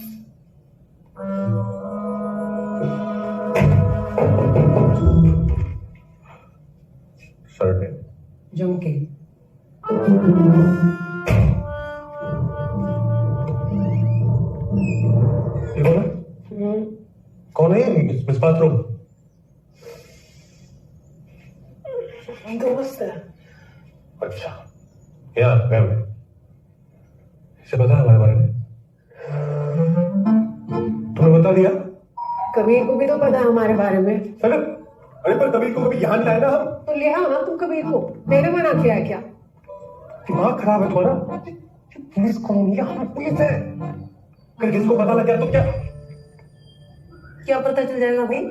Certain? झुमके। ये कौन है? कौन है ये? Miss bathroom? दोस्त है। अच्छा, यहाँ घर में इसे पता है हमारे बारे में? तुमने बता दिया? कबीर को भी तो पता है हमारे बारे में। अरे पर कबीर को कभी यहाँ लाए ना हम। तो ले आओ ना तुम कबीर को, मैंने मना किया है क्या? दिमाग खराब है तुम्हारा। पुलिस कौन? यहाँ पुलिस है, अगर किसको पता लग गया तो क्या पता चल जाएगा भाई?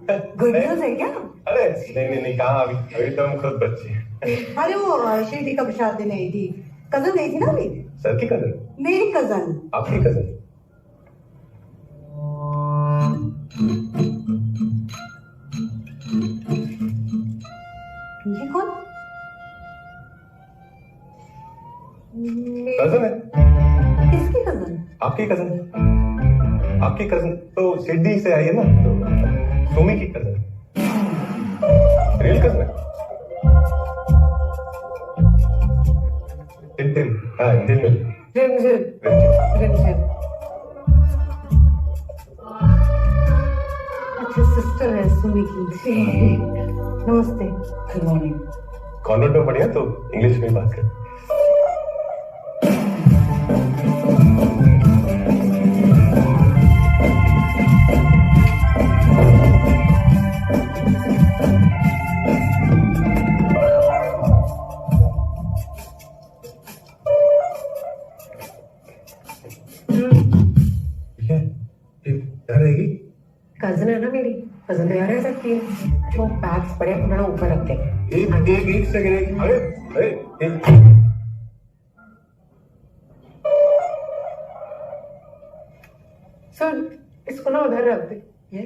गुड न्यूज है क्या? अरे नहीं कहाँ, अभी तो हम खुद बच्चे हैं। अरे वो शिरडी का प्रसाद देने आई थी, कजन गई थी ना अभी। सर की कजन? मेरी कजन। आपकी कजन? ये कौन? कजन है? किसकी कजन? आपकी कजन। आपकी कजन तो सिडनी से आई है ना, तो सुमी की कजन। रियल कजन है? टिन हाँ इंडियन में। रिमझिम। अच्छा सिस्टर है सुमी की। नमस्ते। Good morning. कॉन्वेंट में बढ़िया तो इंग्लिश में बात कर। कजन है ना मेरी, कजन तो यहाँ रह सकती है। वो बैग्स पड़े अपना ऊपर रखते हैं। एक सेकंड। अरे एक सर इसको ना उधर रख दे। ये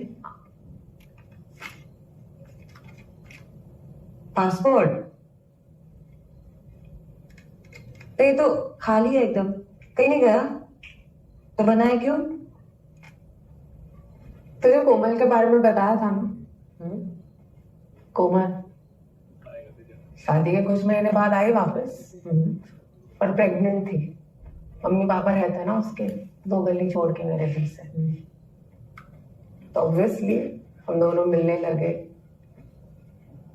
पासपोर्ट ये तो खाली है एकदम, कहीं नहीं गया तो बनाए क्यों? तुझे कोमल के बारे में बताया था ना? कोमल शादी के कुछ महीने बाद आई वापस, और प्रेग्नेंट थी। मम्मी पापा रहते हैं ना उसके 2 गली छोड़ के मेरे घर से, तो ऑब्वियसली हम दोनों मिलने लगे।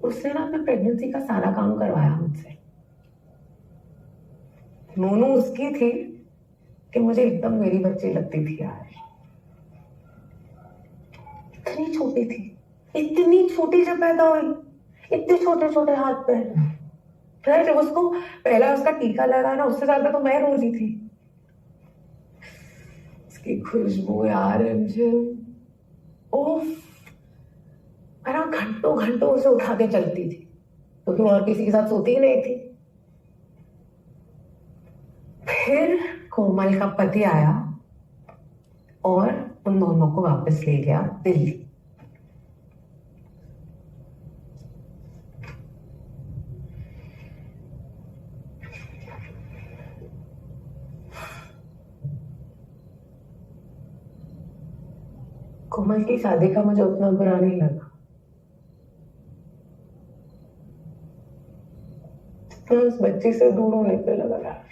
उसने ना अपने प्रेगनेंसी का सारा काम करवाया मुझसे। नूनू उसकी थी कि मुझे एकदम मेरी बच्ची लगती थी यार। इतनी छोटी थी, इतनी छोटी जब पैदा हुई, इतने छोटे छोटे हाथ पैर। फिर जब उसको पहला उसका टीका लगा ना, उससे ज्यादा तो मैं रो रही थी। उसकी खुशबू यार मुझे, ओफ, मैं घंटों घंटों उसे उठा के चलती थी, क्योंकि वो और किसी के साथ सोती ही नहीं थी। फिर कोमल का पति आया और उन दोनों को वापस ले गया दिल्ली। कोमल की शादी का मुझे उतना बुरा नहीं लगा जितना उस बच्ची से दूर होने पे लगा यार।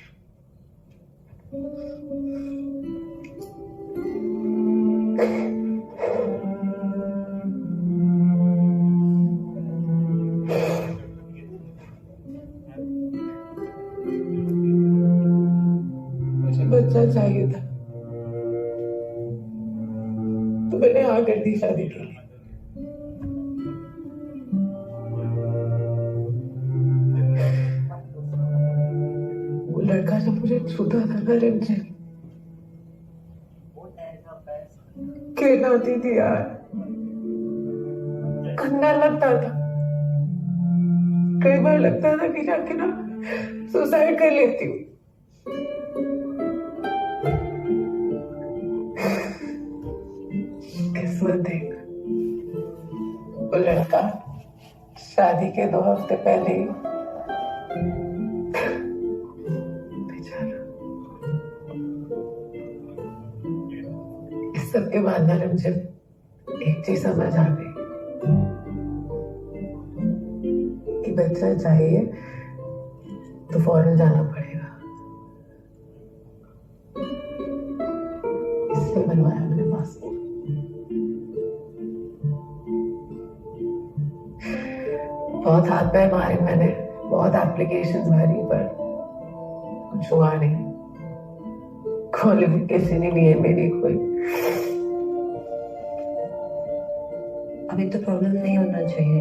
मुझे बच्चा चाहिए था तो मैंने हाँ कर दी शादी के लिए। वो लड़का जब मुझे छूता था ना रिमझिम, कहलाती थी यार, गंदा लगता था। कई बार लगता था कि जाके ना सुसाइड कर लेती हूँ। किस्मत देख, वो लड़का शादी के 2 हफ्ते पहले ही बेचारा। इस सब के बाद ना मुझे एक चीज समझ आ गई कि बच्चा चाहिए तो फौरन जाना पड़ेगा। इसलिए बनवाया मैंने पासपोर्ट। बहुत हाथ पैर मारे मैंने, बहुत एप्लीकेशंस भरी, पर कुछ हुआ नहीं। क्वालिफिकेशन ही नहीं है मेरी कोई। अभी तो प्रॉब्लम नहीं होना चाहिए।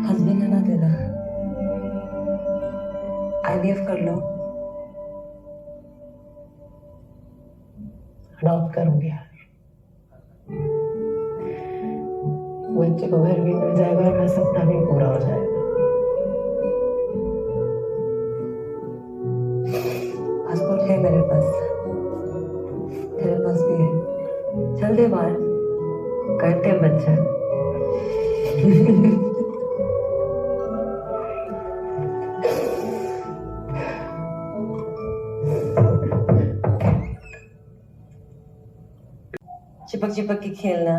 हस्बैंड है ना तेरा, IVF कर लो। अडॉप्ट करूंगी यार। बच्चे को घर भी मिल जाएगा और मेरा सपना भी पूरा हो जाएगा। पासपोर्ट है मेरे पास, तेरे पास भी है। चल दे बाहर, करते हैं बच्चा। चिपक चिपक के खेलना,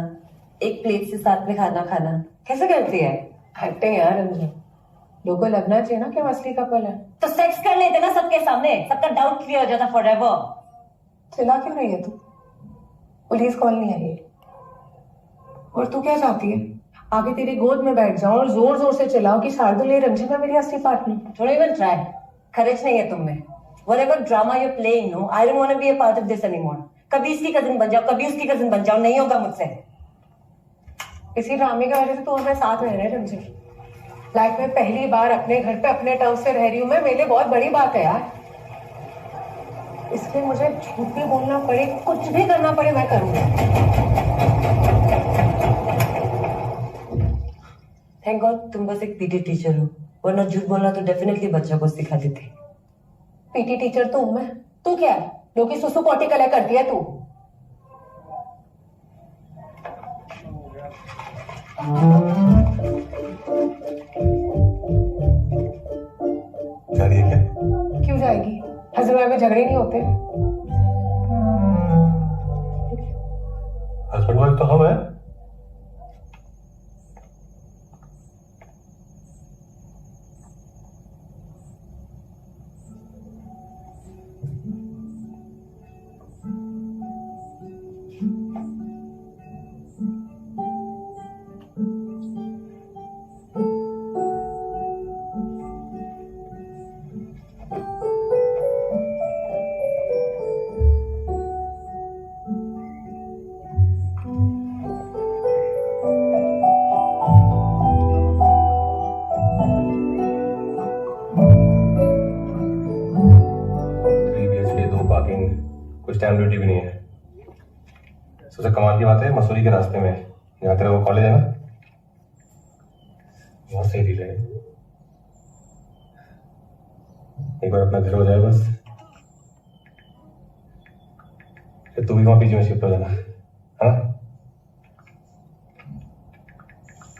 एक प्लेट से साथ में खाना खाना, कैसे करती है? हटते हैं यार अंजू, लोगों को लगना चाहिए ना कि हम असली कपल है। तो सेक्स कर लेते ना सबके सामने, सबका डाउट क्लियर हो जाता फॉरएवर। चिल्ला क्यों रही है तू? पुलिस कॉल नहीं आई है। और तू क्या चाहती है? आगे तेरी गोद में बैठ जाऊं और जोर जोर से चिल्लाओ कि शार्दुल ये रंजित है मेरी असली partner. Don't even try. Courage नहीं है तुम में। Whatever drama you're playing, no, I don't want to be a part of this anymore. कभी इसकी कजिन बन जाओ, कभी उसकी कजिन बन जाओ, नहीं होगा मुझसे। इसी ड्रामे की वजह से तो हमें साथ रह रहे हैं रंजित। लाइफ में पहली बार अपने घर पे अपने टर्म से रह रही हूँ मैं, मेरे लिए बहुत बड़ी बात है यार। इसलिए मुझे झूठ भी बोलना पड़े, कुछ भी करना पड़े, मैं करूंगा। थैंक गॉड तुम बस एक पीटी टीचर हो, वरना झूठ बोलना तो डेफिनेटली बच्चा को सिखा देती। पीटी टीचर तो हूं मैं, तू क्या है? लोग की सुसु पोटी कला करती है तू। जा रही है क्या? क्यों जाएगी? हस्बैंड वाइफ में झगड़े नहीं होते? हस्बैंड वाइफ तो हम है। कुछ टाइम ड्यूटी भी नहीं है। सबसे कमाल की बात है, मसूरी के रास्ते में जहाँ तेरा वो कॉलेज है ना, वहां से ही रहे। एक बार अपना घर हो जाए बस, फिर तू भी वहां पीजी में शिफ्ट हो जाना, है ना?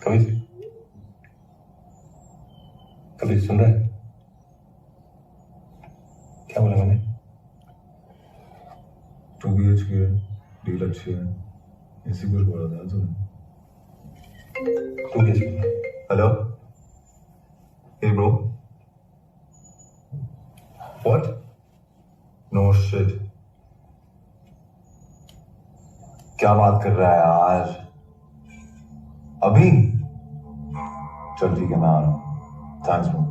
कभी कभी सुन रहा है क्या बोला मैंने? 2 BHK है, डील अच्छी है, ऐसी कुछ बोला था तुमने। 2 BHK। Hello, hey bro, what? No shit, क्या बात कर रहा है यार? अभी चल ठीक है, मैं आ रहा हूँ। थैंक्स ब्रो,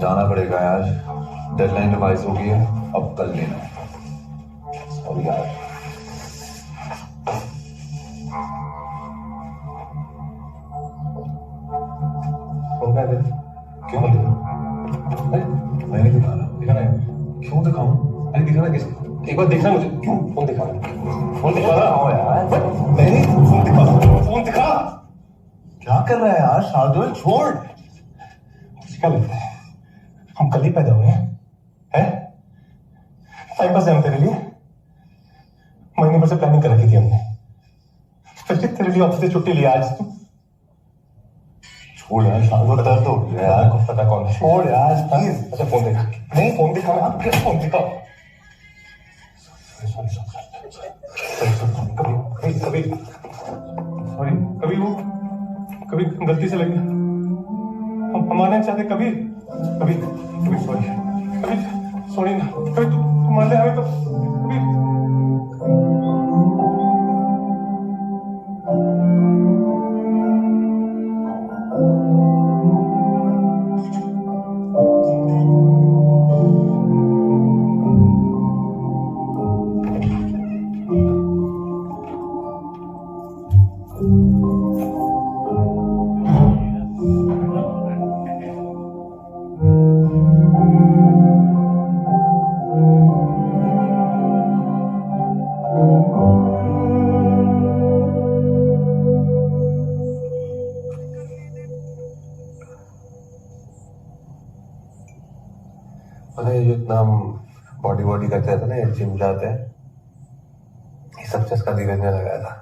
जाना पड़ेगा यार, डेडलाइन रिवाइज हो गई है, अब कल लेना है। सॉरी यार। फोन कर दे। क्यों दिखा? मैंने दिखाना, दिखाना है? क्यों दिखाऊं? अरे दिखाना किसको? एक बार देखना मुझे। क्यों? फोन दिखाना, फोन दिखाना। दिखाओ यार, नहीं, फोन दिखा, फोन दिखा। क्या कर रहा है यार? शार्दुल छोड़। मुझे क्या लगता है हम कल ही पैदा हुए हैं? टाइम पास है हम तेरे लिए, महीने भर से प्लानिंग कर रखी थी हमने, फिर तेरे लिए ऑफिस से छुट्टी लिया आज तू। छोड़ यार, शार्दुल दर्द हो गया यार। को पता कौन है? छोड़ यार प्लीज। अच्छा फोन दिखा। नहीं फोन दिखा, आप क्या फोन दिखाओ? कभी कभी सॉरी, कभी वो कभी गलती से लगी, हम मानना चाहते, कभी कभी कभी सॉरी, कभी सॉरी ना, कभी तू मान ले हमें तो, कभी पता है ये इतना हम बॉडी बॉडी करते थे ना, ये जिम जाते हैं, ये सब चस्का धीरज ने लगाया था।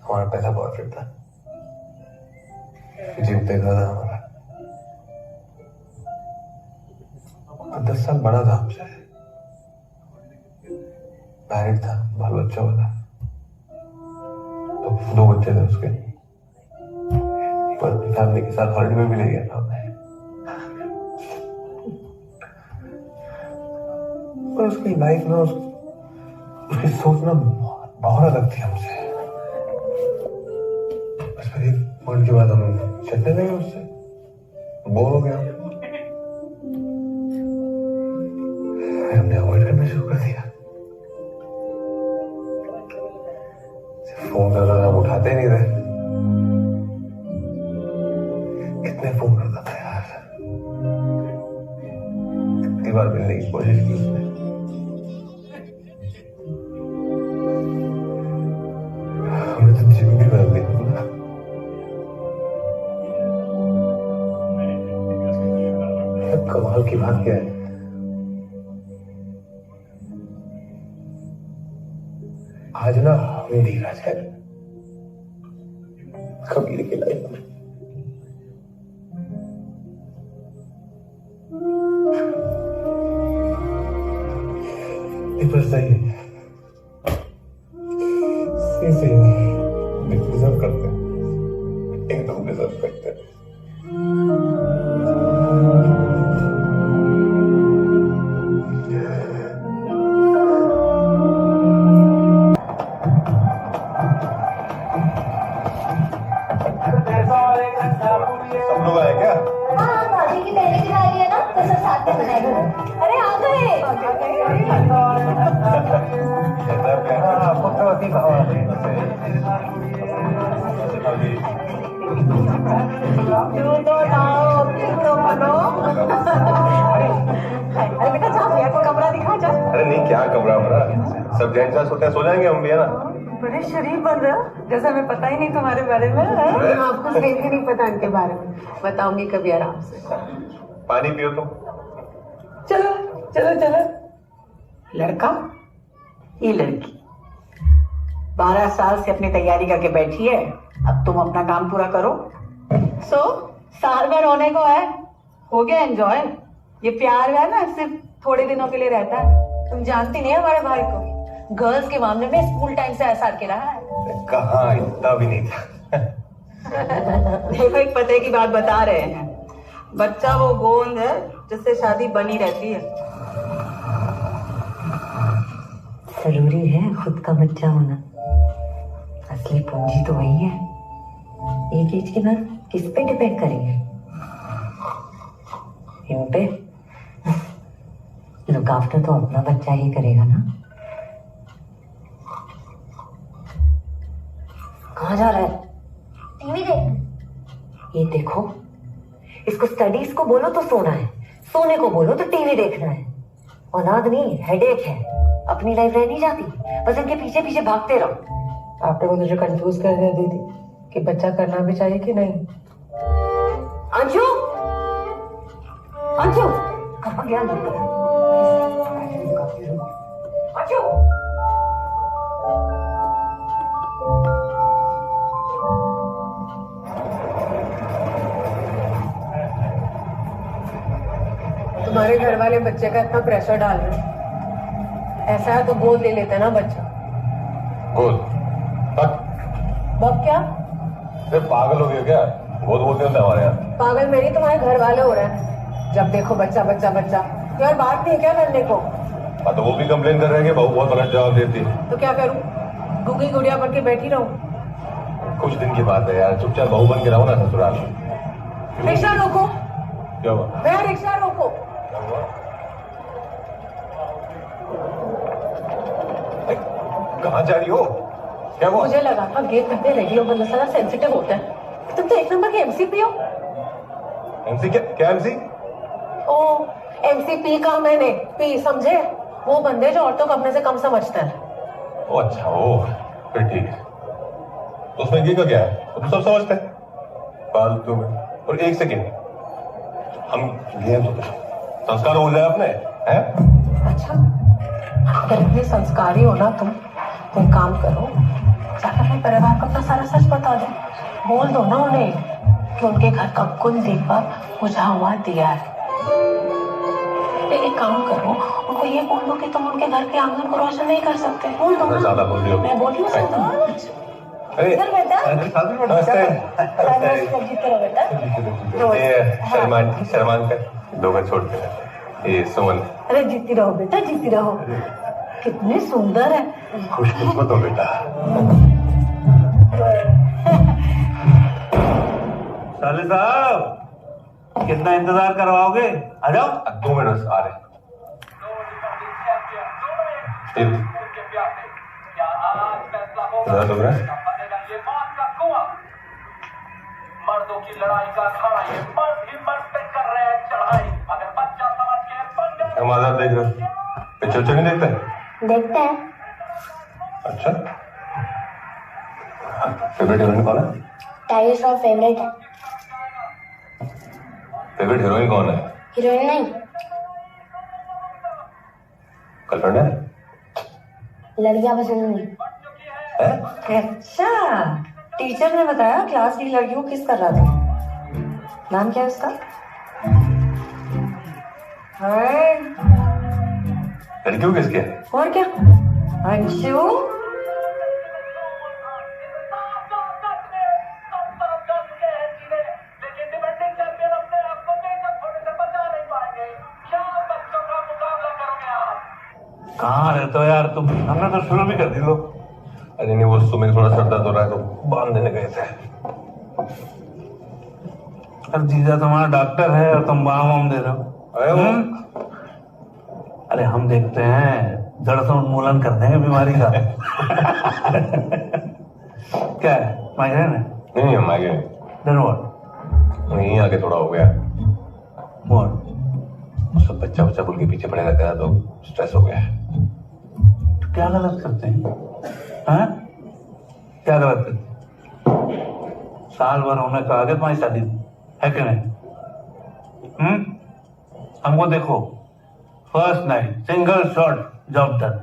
हमारा पहला बॉयफ्रेंड था, जिम देखा था हमारा। 10 साल बड़ा था हमसे, मैरिड था, बाल बच्चा वाला, तो 2 बच्चे थे उसके। पर फैमिली के साथ हॉलिडे में भी ले गया था हमें। और उसकी लाइफ में उसकी सोच ना बहुत अलग थी हमसे। बस फिर एक पॉइंट के बाद हम चलने लगे उससे, बोर हो गया, फिर हमने अवॉइड करना शुरू कर दिया। फोन कर रहा था, हम उठाते ही नहीं थे। कितने फोन करता था यार, कितनी बार मिलने की कोशिश की उसने। हमें तो जिम भी बदल दी ना। कमाल की बात क्या है, आज ना हम धीरज है कबीर की लाइफ में। ये सही है, डिजर्व करते हैं, एकदम डिजर्व करते हैं। सब लोग आए क्या? हाँ, भाभी की पहले की बारी है ना, तो सब साथ में बनाएंगे। अरे आ गए। अरे बेटा जा, भैया को कमरा दिखा जा। अरे नहीं, क्या कमरा हमारा, सब जैन साथ सोते हैं, सो जाएंगे हम भी, है ना। बड़े शरीफ बन रहे हो, जैसे हमें पता ही नहीं तुम्हारे बारे में। आपको सही भी नहीं पता इनके बारे में, बताऊंगी कभी आराम से। पानी पियो तुम। चलो चलो चलो। लड़का, ये लड़की 12 साल से अपनी तैयारी करके बैठी है, अब तुम अपना काम पूरा करो। साल भर होने को है, हो गया एंजॉय। ये प्यार है ना, सिर्फ थोड़े दिनों के लिए रहता है। तुम जानती नहीं हमारे भाई को, गर्ल्स के मामले में स्कूल टाइम से ऐसा के रहा है। कहाँ, इतना भी नहीं था। देखो, एक पते की बात बता रहे हैं, बच्चा वो गोंद है जिससे शादी बनी रहती है। जरूरी है खुद का बच्चा होना, असली पूंजी तो वही है। एक एज के बाद किस पे डिपेंड करेंगे? इन पे। लुक आफ्टर तो अपना बच्चा ही करेगा ना। कहाँ जा रहा है? टीवी देख। ये देखो, इसको स्टडीज को बोलो तो सोना है, सोने को बोलो तो टीवी देखना है। औलाद नहीं, हेडेक है। अपनी लाइफ रह नहीं जाती, बस इनके पीछे पीछे भागते रहो। आपने मुझे जो कंफ्यूज कर दिया दीदी कि बच्चा करना भी चाहिए कि नहीं। अंशु, अंशु, कहाँ गया अंशु? तुम्हारे घर वाले बच्चे का इतना प्रेशर डाल रहे हैं, ऐसा है तो गोद ले लेते ना बच्चा। गोद? बब क्या? सिर्फ पागल हो गया क्या? गोद बोलते हैं हमारे यहाँ। पागल मेरी, तुम्हारे घर वाले हो रहे हैं। जब देखो बच्चा बच्चा बच्चा, यार बात नहीं क्या करने को? हाँ, तो वो भी कंप्लेन कर रहे हैं कि बहू बहुत गलत जवाब देती है। तो क्या करूं, गुंगी गुड़िया बन के बैठी रहूं? कुछ दिन की बात है यार, चुपचाप बहू बन के रहो ना ससुराल में। रिक्शा रोको। क्या हुआ? मैं रिक्शा रोको। कहाँ जा रही हो? क्या हुआ? मुझे लगा था गेट पे रेडियो बंद सारा सेंसिटिव होता है। तुम तो 1 नंबर के एमसीपी हो। एमसी? क्या एमसी? ओ, एमसीपी का मैंने पी समझे, वो बंदे जो औरतों को अपने से कम समझते हैं। ओ अच्छा, ओ फिर ठीक है। तो उसमें ये का क्या है, तुम सब समझते हैं फालतू में। और 1 सेकेंड, हम गेम संस्कार हो जाए अपने, हैं? अच्छा, अगर इतने संस्कारी हो ना तुम तो एक काम करो, जाकर अपने परिवार को अपना सारा सच बता दो। बोल दो ना उन्हें कि उनके घर का कुल दीपक बुझा हुआ दिया है। एक काम करो, उनको ये बोल दो कि तुम उनके घर के आंगन को रोशन नहीं कर सकते। बोल दो ना। ज्यादा बोल रही हो। मैं बोल रही हूँ अरे इधर बेटा। शर्मान कर दो घर छोड़ के। ये सुमन। अरे जीती रहो बेटा, जीती रहो। कितनी सुंदर है। खुशकिस्मत हो बेटा। साले साहब, कितना इंतजार करवाओगे? आ जाओ। 2 मिनट आ रहे। मर्दों की लड़ाई का अखाड़ा ये मर्द ही मर्द पे कर रहे हैं चढ़ाई। अगर बच्चा समझ के हम आजाद देख रहे हो, पिक्चर नहीं देखते? देखते हैं। अच्छा, फेवरेट हीरोइन कौन है? टाइगर श्रॉफ फेवरेट है। फेवरेट हीरोइन कौन है? हीरोइन नहीं, गर्लफ्रेंड है? लड़कियां पसंद नहीं। अच्छा, टीचर ने बताया क्लास की लड़कियों को किस कर रहा था। नाम क्या है उसका? लड़कियों किसके? और क्या? अंशु। लेकिन डिफेंडिंग चैंपियन अपने आप को बेइज्जत होने से बचा नहीं पाएंगे। क्या बच्चों का मुकाबला करोगे आप? कहाँ रहते हो यार तुम? हमने तो शुरू भी कर दी लो। अरे नहीं, वो सुमित थोड़ा सर दर्द हो रहा है तो बांध देने गए थे। अरे जीजा तुम्हारा डॉक्टर है और तुम बाम दे रहे हो। अरे हम देखते हैं, जड़ से उन्मूलन कर देंगे बीमारी का। क्या है, माइग्रेन है? नहीं माइग्रेन। Then what? यहीं आके थोड़ा हो गया। व्हाट? सब बच्चा बच्चा बोल के पीछे पड़े रहते हैं तो स्ट्रेस हो गया। तो क्या गलत करते हैं? हाँ? क्या गलत करते? साल भर होने का आगे तुम्हारी शादी है कि नहीं? हमको देखो, first night single shot job done.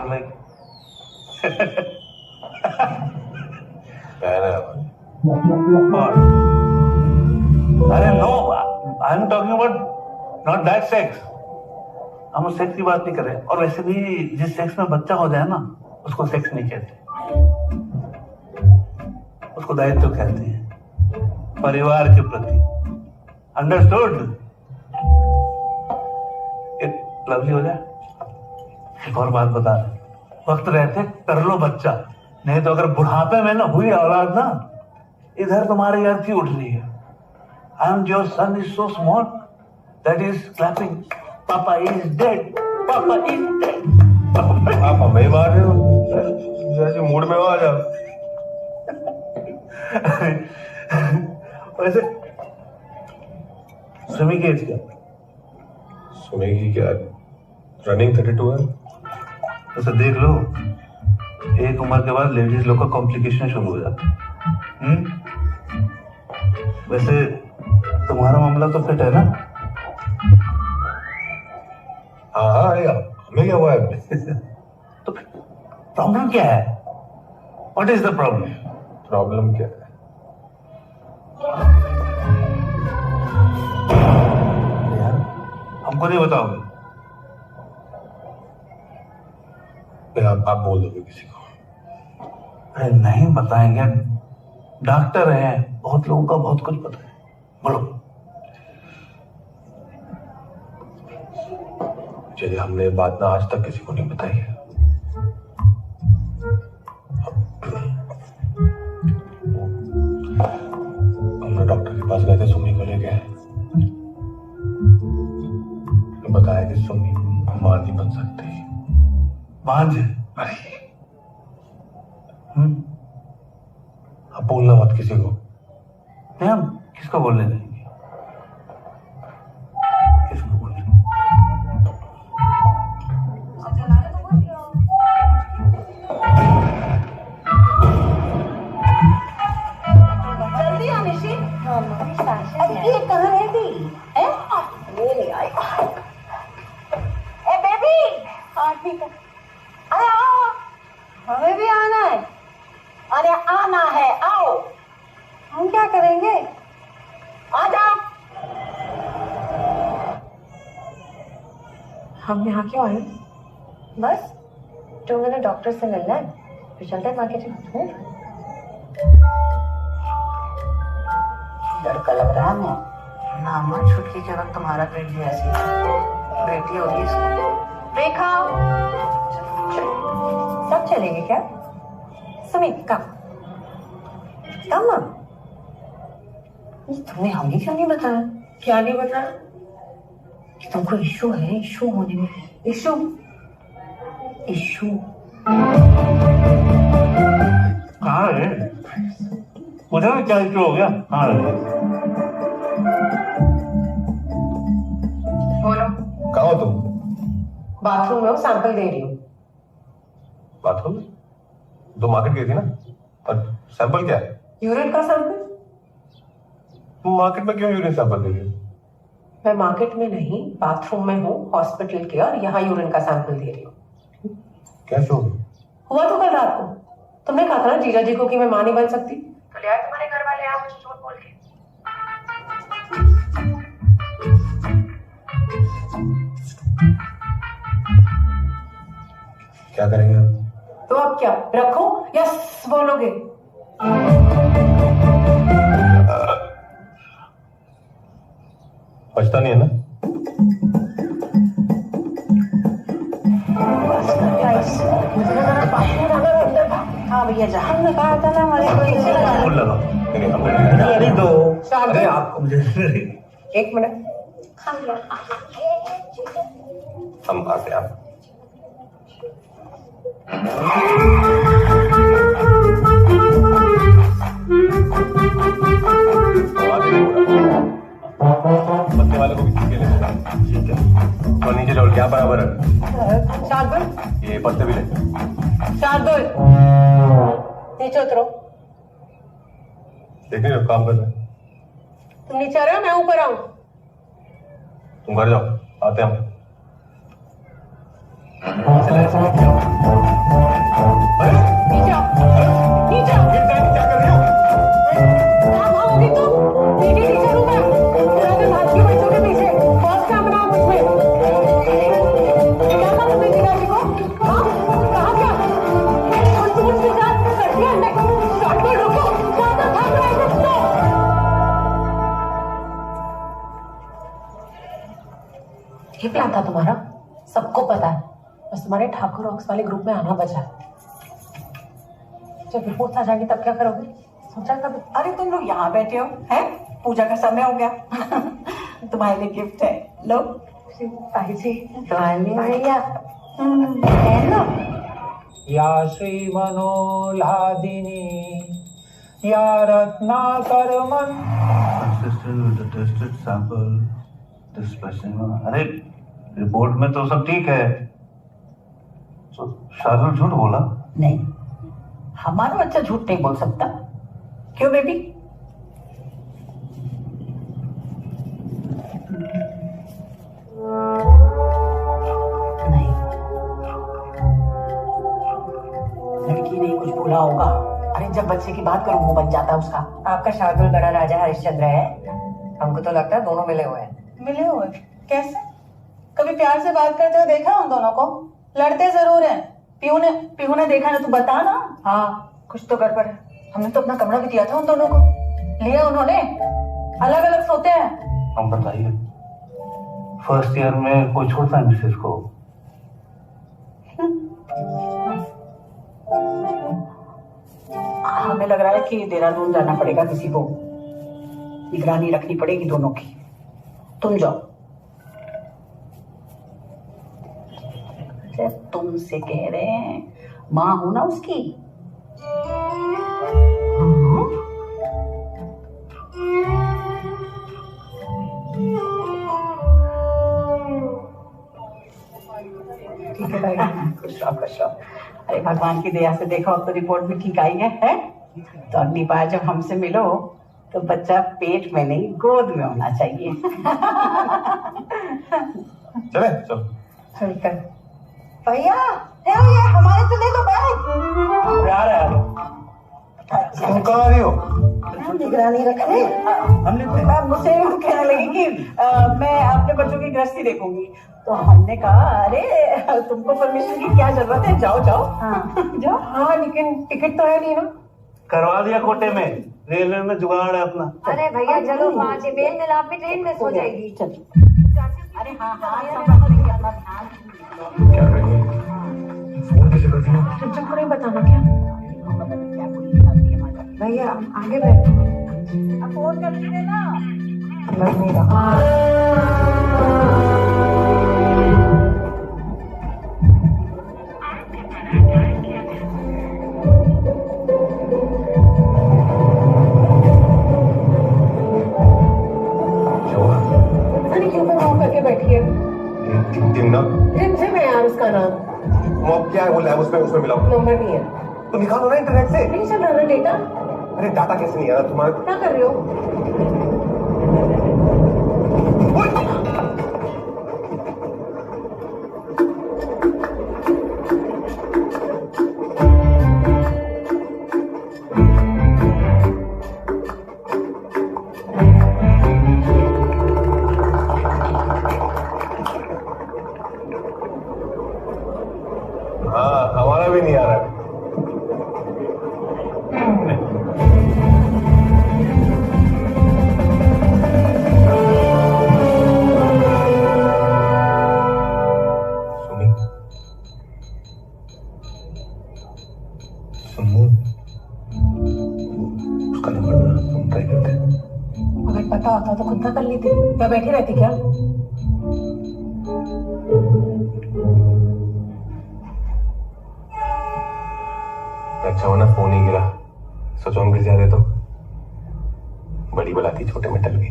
Like अरे no, I am talking about not that sex. हम उस सेक्स की बात नहीं कर रहे। और वैसे भी जिस सेक्स में बच्चा हो जाए ना, उसको सेक्स नहीं कहते, उसको दायित्व कहते हैं, परिवार के प्रति। अंडरस्टूड? एक लवली हो जाए। एक और बात बता रहे, वक्त रहते कर लो बच्चा, नहीं तो अगर बुढ़ापे में ना हुई औलाद ना, इधर तुम्हारी अर्थी उठ रही है। I am your son is so small that is clapping, पापा इज डेड, पापा इज डेड। आप हमें मार रहे हो? जैसे मूड में हो आ जाओ। वैसे सुमी की एज क्या? सुमी की क्या रनिंग 32 है। वैसे देख लो, एक उम्र के बाद लेडीज लोग का कॉम्प्लिकेशन शुरू हो जाता है। वैसे तुम्हारा मामला तो फिट है ना? हाँ हाँ, हमें क्या हुआ है? तो प्रॉब्लम क्या है? What is the problem? Problem क्या है? यार हमको नहीं बताओगे? आप बोल दोगे किसी को? अरे नहीं बताएंगे, डॉक्टर हैं, बहुत लोगों का बहुत कुछ पता है। बोलो। चलिए, हमने बात ना आज तक किसी को नहीं बताई है। हमने डॉक्टर के पास गए थे सुमी को लेके, बताया कि सुमी मां नहीं बन सकती। भांज? अब बोलना मत किसी को। नहीं, हम किसको बोलने देंगे? किसको बोलने? जल्दी आनिशी। अरे ये कहाँ रहती है? करेंगे। आ जाओ। हम यहाँ क्यों आए? बस 2 मिनट डॉक्टर से मिलना है, फिर चलते हैं मार्केटिंग। डर का लग रहा है। नामा छुटकी के वक्त तुम्हारा पेट भी ऐसी बेटी होगी इसको। रेखा, सब चलेंगे क्या? सुमित कम। कम ना, तुमने हमें क्यों नहीं बताया? क्या नहीं बताया? कि तुमको इशू है, इशू होने में। इशू? इशू कहाँ है? मुझे भी क्या इशू हो गया? कहाँ है? बोलो। कहाँ हो तुम? बाथरूम में सैंपल दे रही हूँ। बाथरूम में? दो मार्केट गई थी ना, और सैंपल क्या है? यूरिन का सैंपल? मार्केट में क्यों यूरिन सैंपल दे रही हो? मैं मार्केट में नहीं, बाथरूम में हूँ हॉस्पिटल के, और यहाँ यूरिन का सैंपल दे रही हूँ। कैसे हो? हुआ तो कल रात को। तुमने कहा था ना जीजा जी को कि मैं मां नहीं बन सकती, तो ले आए तुम्हारे घर वाले आप मुझे झूठ बोल के। क्या करेंगे आप? तो अब क्या रखो या बोलोगे? बचता नहीं है ना? हाँ भैया जा, हमने कहा था ना हमारे कोई फूल लगा। अरे दो। शादी। अरे आपको मुझे एक मिनट। हम आते आप। बच्चे वाले को भी सीखे लेना। ठीक है, और नीचे डोल क्या बराबर है? शार्दुल, ये पत्ते भी ले। शार्दुल नीचे उतरो। देख नहीं रहे हो, काम कर रहे हैं। तुम नीचे आ रहे हो, मैं ऊपर आऊं? तुम घर जाओ, आते हैं हम। नीचे आओ, नीचे आओ। क्या कर रही हो? क्या भागोगी तुम? नीचे रूम है, पुराने भारतीय बच्चों के पीछे फर्स्ट कैमरा है मुझमें। क्या था तुमने जीजा जी को? हाँ, कहा क्या? और तुम उसके साथ कर दिया हमने। शार्दुल रुको, ज्यादा भाग रहे हो तुम तो। ये प्लान था तुम्हारा, सबको पता है, बस तुम्हारे ठाकुर रॉक्स वाले ग्रुप में आना बचा। जब रिपोर्ट आ जाएगी तब क्या करोगे? सोचा कभी? अरे तुम लोग यहाँ बैठे हो, हैं? पूजा का समय हो गया। तुम्हारे लिए गिफ्ट है, लो। ताई जी, भैया या श्री मनोलादिनी या रत्नाकर मन। अरे रिपोर्ट में तो सब ठीक है, तो शार्दुल झूठ बोला? नहीं, हमारा बच्चा झूठ नहीं बोल सकता। क्यों बेबी? नहीं, लड़की ने कुछ बोला होगा। अरे जब बच्चे की बात करो मुंह बन जाता है उसका। आपका शार्दुल बड़ा राजा हरिश्चंद्र है, हमको तो लगता है दोनों मिले हुए हैं। मिले हुए? कैसे? कभी प्यार से बात करते हुए देखा उन दोनों को? लड़ते जरूर हैं। पीहू ने देखा ना, तू बता ना। हाँ, कुछ तो गड़बड़ है। हमने तो अपना कमरा भी दिया था उन दोनों को, लिया उन्होंने। अलग अलग सोते हैं। हम बताइए, फर्स्ट ईयर में कोई छोड़ता है मिसेस को? हमें लग रहा है कि देहरादून जाना पड़ेगा, किसी को निगरानी रखनी पड़ेगी दोनों की। तुम जाओ। तुमसे कह रहे हैं, माँ हूं ना उसकी। ठीक है भाई, खुश रहो खुश रहो। अरे भगवान की दया से देखो, अब तो रिपोर्ट भी ठीक आई है? तो अगली बार जब हमसे मिलो तो बच्चा पेट में नहीं गोद में होना चाहिए। चले चलो। चलकर भैया, भैया हमारे तो ले लो बैग। यार तुम कहाँ आ रही हो? निगरानी रखने हमने मुझसे कहने लगी कि मैं अपने बच्चों की गृहस्थी देखूंगी, तो हमने कहा अरे तुमको परमिशन की क्या जरूरत है, जाओ जाओ। जाओ। हाँ लेकिन टिकट तो है नहीं ना। करवा दिया कोटे में, रेलवे में जुगाड़ है अपना। अरे भैया चलो 5 बेल मिला भी ट्रेन मिस हो जाएगी। अरे हाँ हाँ सब क्या करेंगे? फोन कैसे करती हो? तुमको नहीं बताना क्या? भैया आगे बैठो। अब फोन कर देना। लग नहीं रहा। करके बैठी है रिमझिम है यार उसका नाम। वो क्या है वो लैब उसमें मिलाओ। नंबर नहीं है तो निकालो ना इंटरनेट से। नहीं चल रहा ना डेटा। अरे डाटा कैसे नहीं आ रहा तुम्हारे? क्या कर रहे हो? हाँ हमारा भी नहीं आ रहा है। उसका नंबर हम ट्राई करते हैं। अगर पता होता तो खुद ना कर लेती, क्या बैठी रहती क्या? अच्छा हो ना फोन ही गिरा, सोचो हम गिर जाते तो बड़ी बलाती छोटे में टल गई।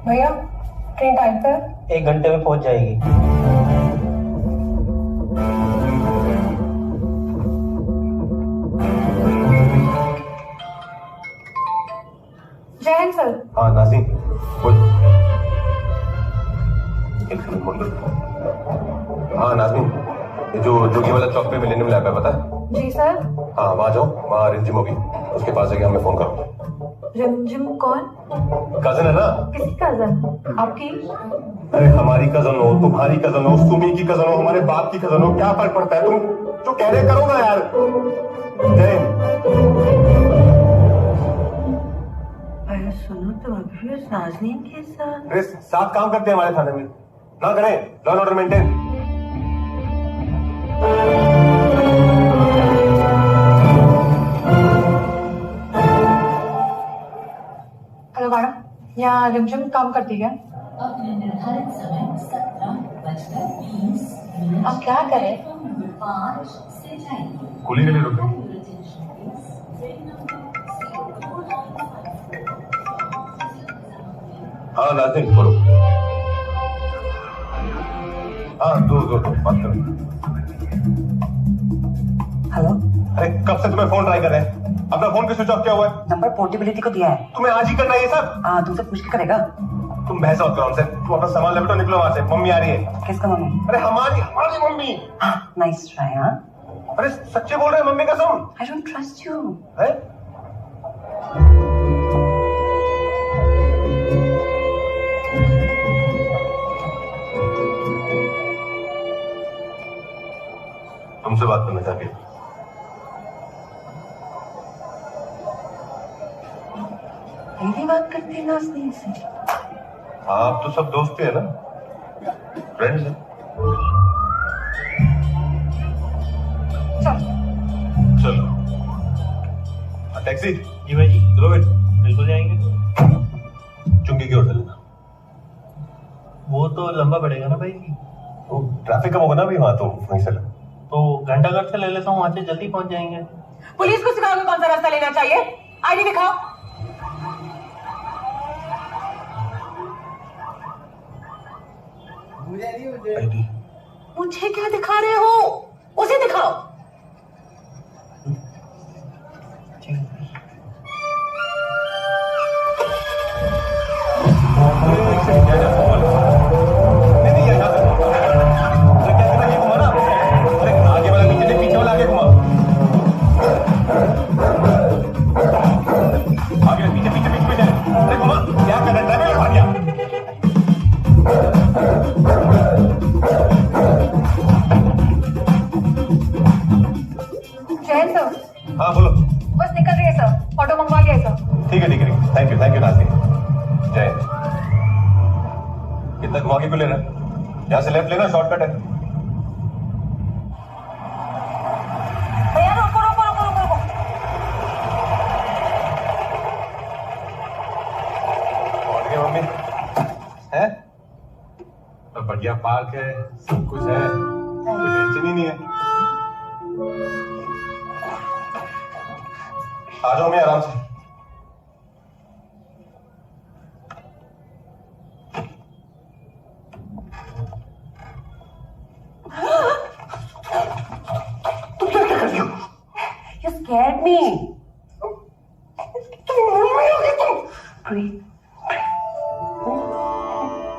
भैया ट्रेन टाइम पर 1 घंटे में पहुंच जाएगी। जय हिंद सर। हाँ नाज़ीम बोल। एक सेकंड बोल दो। हाँ नाज़मीन, ये जो जोगी वाला चौक पे मिलेनियम लैब है पता है? जी सर। हाँ वहाँ जाओ, वहाँ रिमझिम होगी, उसके पास जाके हमें फोन करो। रिमझिम कौन? कजन है ना? किसकी कजन? आपकी? अरे हमारी कजन हो, तुम्हारी कजन हो, सुमी की कजन हो, हमारे बाप की कजन हो, क्या फर्क पड़ता है? तुम जो कह रहे करो ना यार। जय अरे सुनो तो अभी उस नाज़नीन के साथ अरे साथ काम करते हैं हमारे थाने में, ना करें law and order maintain. Hello madam, यहाँ रिमझिम काम करती है? अपने निर्धारित समय 17:20 आप क्या करें? 5 से जाइए। कुली के लिए रुको। हाँ नाज़नीन बोलो। हाँ दो बात करो। हेलो, अरे कब से तुम्हें फोन ट्राई कर रहे हैं? अपना फोन क्यों स्विच ऑफ किया हुआ है? नंबर पोर्टेबिलिटी को दिया है। तुम्हें आज ही करना है ये सब? हाँ तुमसे पूछ के करेगा। तुम बहस मत करो हमसे, तुम अपना सामान लेकर निकलो वहां से, मम्मी आ रही है। किसका मम्मी? अरे हमारी मम्मी। Nice try. हाँ अरे सच्चे बोल रहे हैं मम्मी कसम। I don't trust you. है? तुमसे बात करना चाहती हूँ। मेरी बात करती है नाज़नीन से? आप तो सब दोस्त ही है ना, फ्रेंड्स हैं। चलो टैक्सी। जी भाई जी, चलो बेट, बिल्कुल जाएंगे। चुंगी की ओर चलना। वो तो लंबा पड़ेगा ना भाई जी। तो ट्रैफिक कम होगा ना अभी वहां, तो वहीं से लो। तो घंटा घर से ले लेता हूँ, वहां से जल्दी पहुंच जाएंगे। पुलिस को सिखाओगे कौन सा रास्ता लेना चाहिए? आईडी दिखाओ। आईडी मुझे क्या दिखा रहे हो? उसे दिखाओ। नहीं, यहाँ से। अरे कैसे लगी तुम्हारा? अरे जैन सर, हाँ बोलो। बस निकल रही है सर, ऑटो मंगवा लिया है सर। ठीक है ठीक है, थैंक यू नाज़नीन। जय। कितना घुमा के क्यों ले रहा है? यहाँ से लेफ्ट लेना, शॉर्टकट है। भैया रोको रोको रोको रोको रोको। पहुंच गए मम्मी? है? तो बढ़िया पार्क है, सब कुछ है, कोई टेंशन ही नहीं है। आ जाओ मैं आराम से। तुम क्या कर रही हो? You scared me.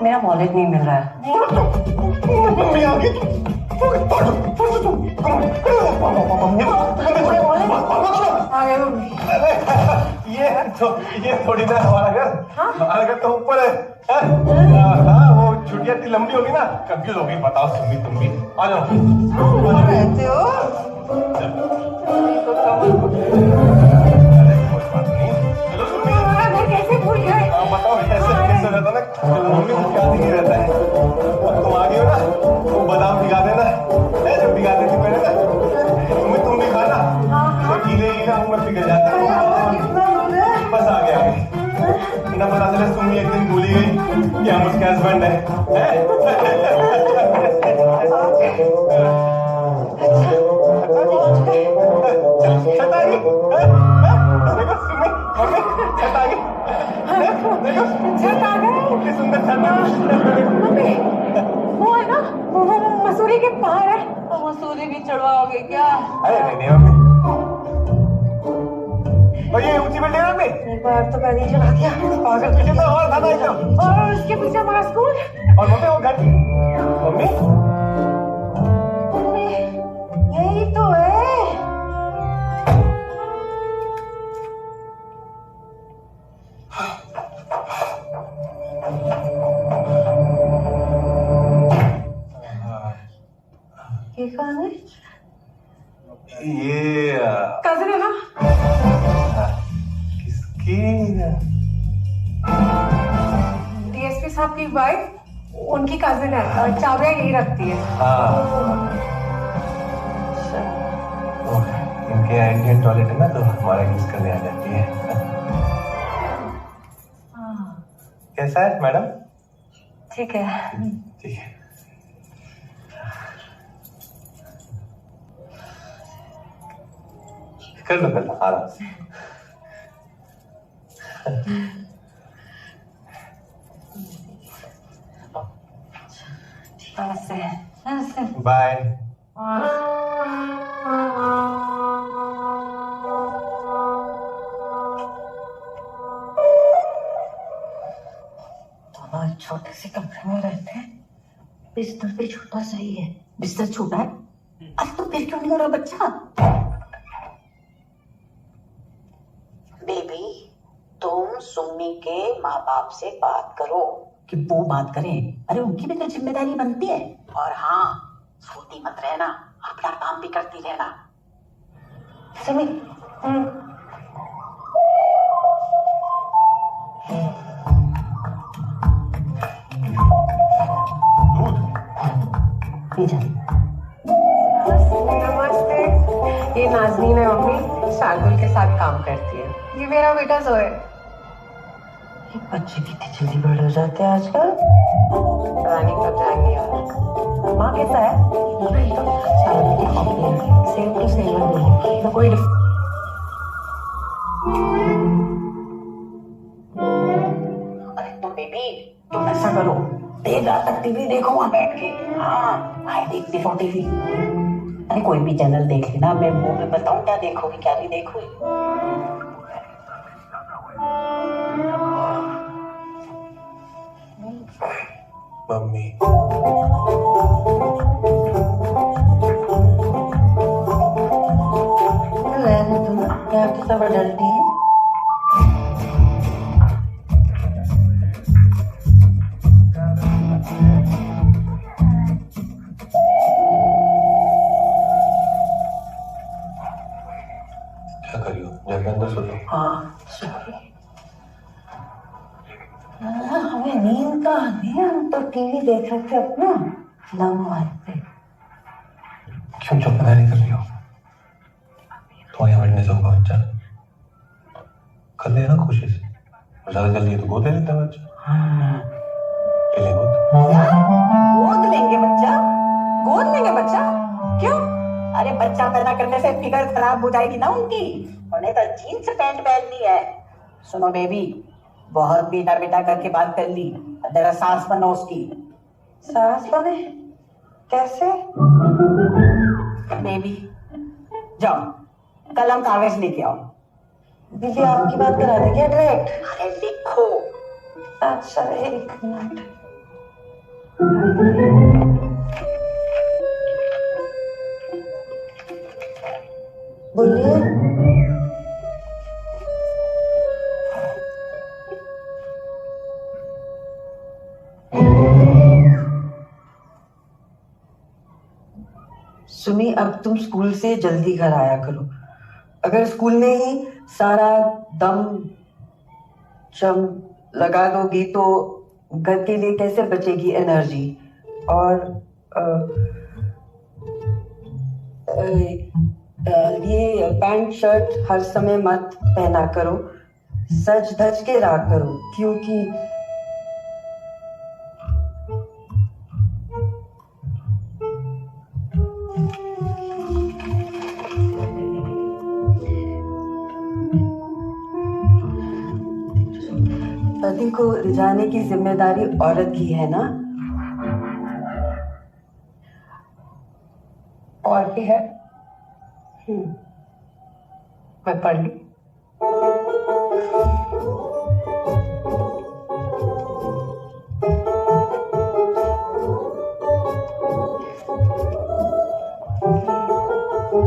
मेरा वॉलेट नहीं मिल रहा है। मम्मी आ गई। ये थोड़ी ना हमारा घर तो ऊपर है। हाँ वो छुट्टियां इतनी लंबी होगी ना, कंफ्यूज हो गई। बताओ सुमी तुम भी आ जाओ। रहते हो? चलो सुमी, कैसे भूल गए? बताओ कैसे रहता ना, मम्मी कुछ याद ही नहीं रहता है। अब तुम आ गई हो ना, वो बादाम भिगा देना, जब भिगा देती पहले ना, मम्मी तुम भी खाना, तो गीले ही ना मुंह में पिघल जाता है। बस आ गया ना, पता चले सुमी एक दिन भूली गई कि हम उसके हस्बैंड है। मम्मी, वो है ना, वो मसूरी के पहाड़ है। मसूरी भी चढ़वाओगे क्या? अरे नहीं मम्मी, और ये ऊंची बिल्डिंग है मम्मी। एक बार तो पैदल चला दिया। पागल पीछे तो और खाना है। और उसके पीछे हमारा स्कूल। और मम्मी वो घर मम्मी यही तो है। ये कौन है? ये कजिन है ना? किसकी? डीएसपी साहब की वाइफ, उनकी कजिन है। चाबियां यही रखती है। इनके इंडियन टॉयलेट है ना, तो हमारा यूज करने आ जाती है। कैसा है मैडम? ठीक है। ठीक है। कर लो आराम से। बाय। दोनों छोटे से कमरे में रहते हैं, बिस्तर भी छोटा सही है। बिस्तर छोटा है, अरे तो फिर क्यों नहीं हो रहा बच्चा? बेबी, तुम सुम्मी के माँ बाप से बात करो। कि वो बात करें? अरे उनकी भी तो जिम्मेदारी बनती है। और हाँ, सोती मत रहना, अपना काम भी करती रहना। सुम्मी, नमस्ते। ये नाज़नीन है मम्मी, शार्दुल के साथ काम करती है। ये मेरा बेटा जोए। ये बच्चे कितने जल्दी बड़े हो जाते हैं आजकल। पता नहीं कब जाएंगे यार। माँ कैसा है? शादी की कॉपी है, सेम टू सेम है, कोई अरे तो बेबी, तुम ऐसा करो, देर रात तक टीवी देखो वहां बैठ के। हाँ, आई देखती फॉर टीवी। अरे कोई भी चैनल देख लेना, मैं वो मैं बताऊं क्या देखोगी क्या नहीं देखोगी। मम्मी तो सब डरती है। जाके अंदर सो जाओ। हाँ हमें नींद का नहीं है, हम तो टीवी देख सकते अपना लम्बा पे। क्यों चौकीदारी कर रही हो? तुम्हारी विटनेस होगा बच्चा, कर लेना खुशी से। ज्यादा जल्दी है तो गोद ले लेता है बच्चा। ले ले गोद। गोद लेंगे बच्चा? गोद लेंगे बच्चा? क्यों? अरे बच्चा पैदा करने से फिगर खराब हो जाएगी ना उनकी, उन्हें तो जीन्स पैंट पहननी है। सुनो बेबी, बहुत बेटा बेटा करके बात कर ली, जरा सास बनो उसकी। सास बने कैसे? बेबी जाओ कलम कागज लेके आओ। दीदी आपकी बात करा दे क्या डायरेक्ट? अरे लिखो। अच्छा एक मिनट। बोलिए। सुमी, अब तुम स्कूल से जल्दी घर आया करो। अगर स्कूल में ही सारा दम चम लगा दोगी तो घर के लिए कैसे बचेगी एनर्जी? और ये पैंट शर्ट हर समय मत पहना करो, सज धज के रहा करो, क्योंकि पति को रिझाने की जिम्मेदारी औरत की है ना? और भी है। मैं पढ़ लूं।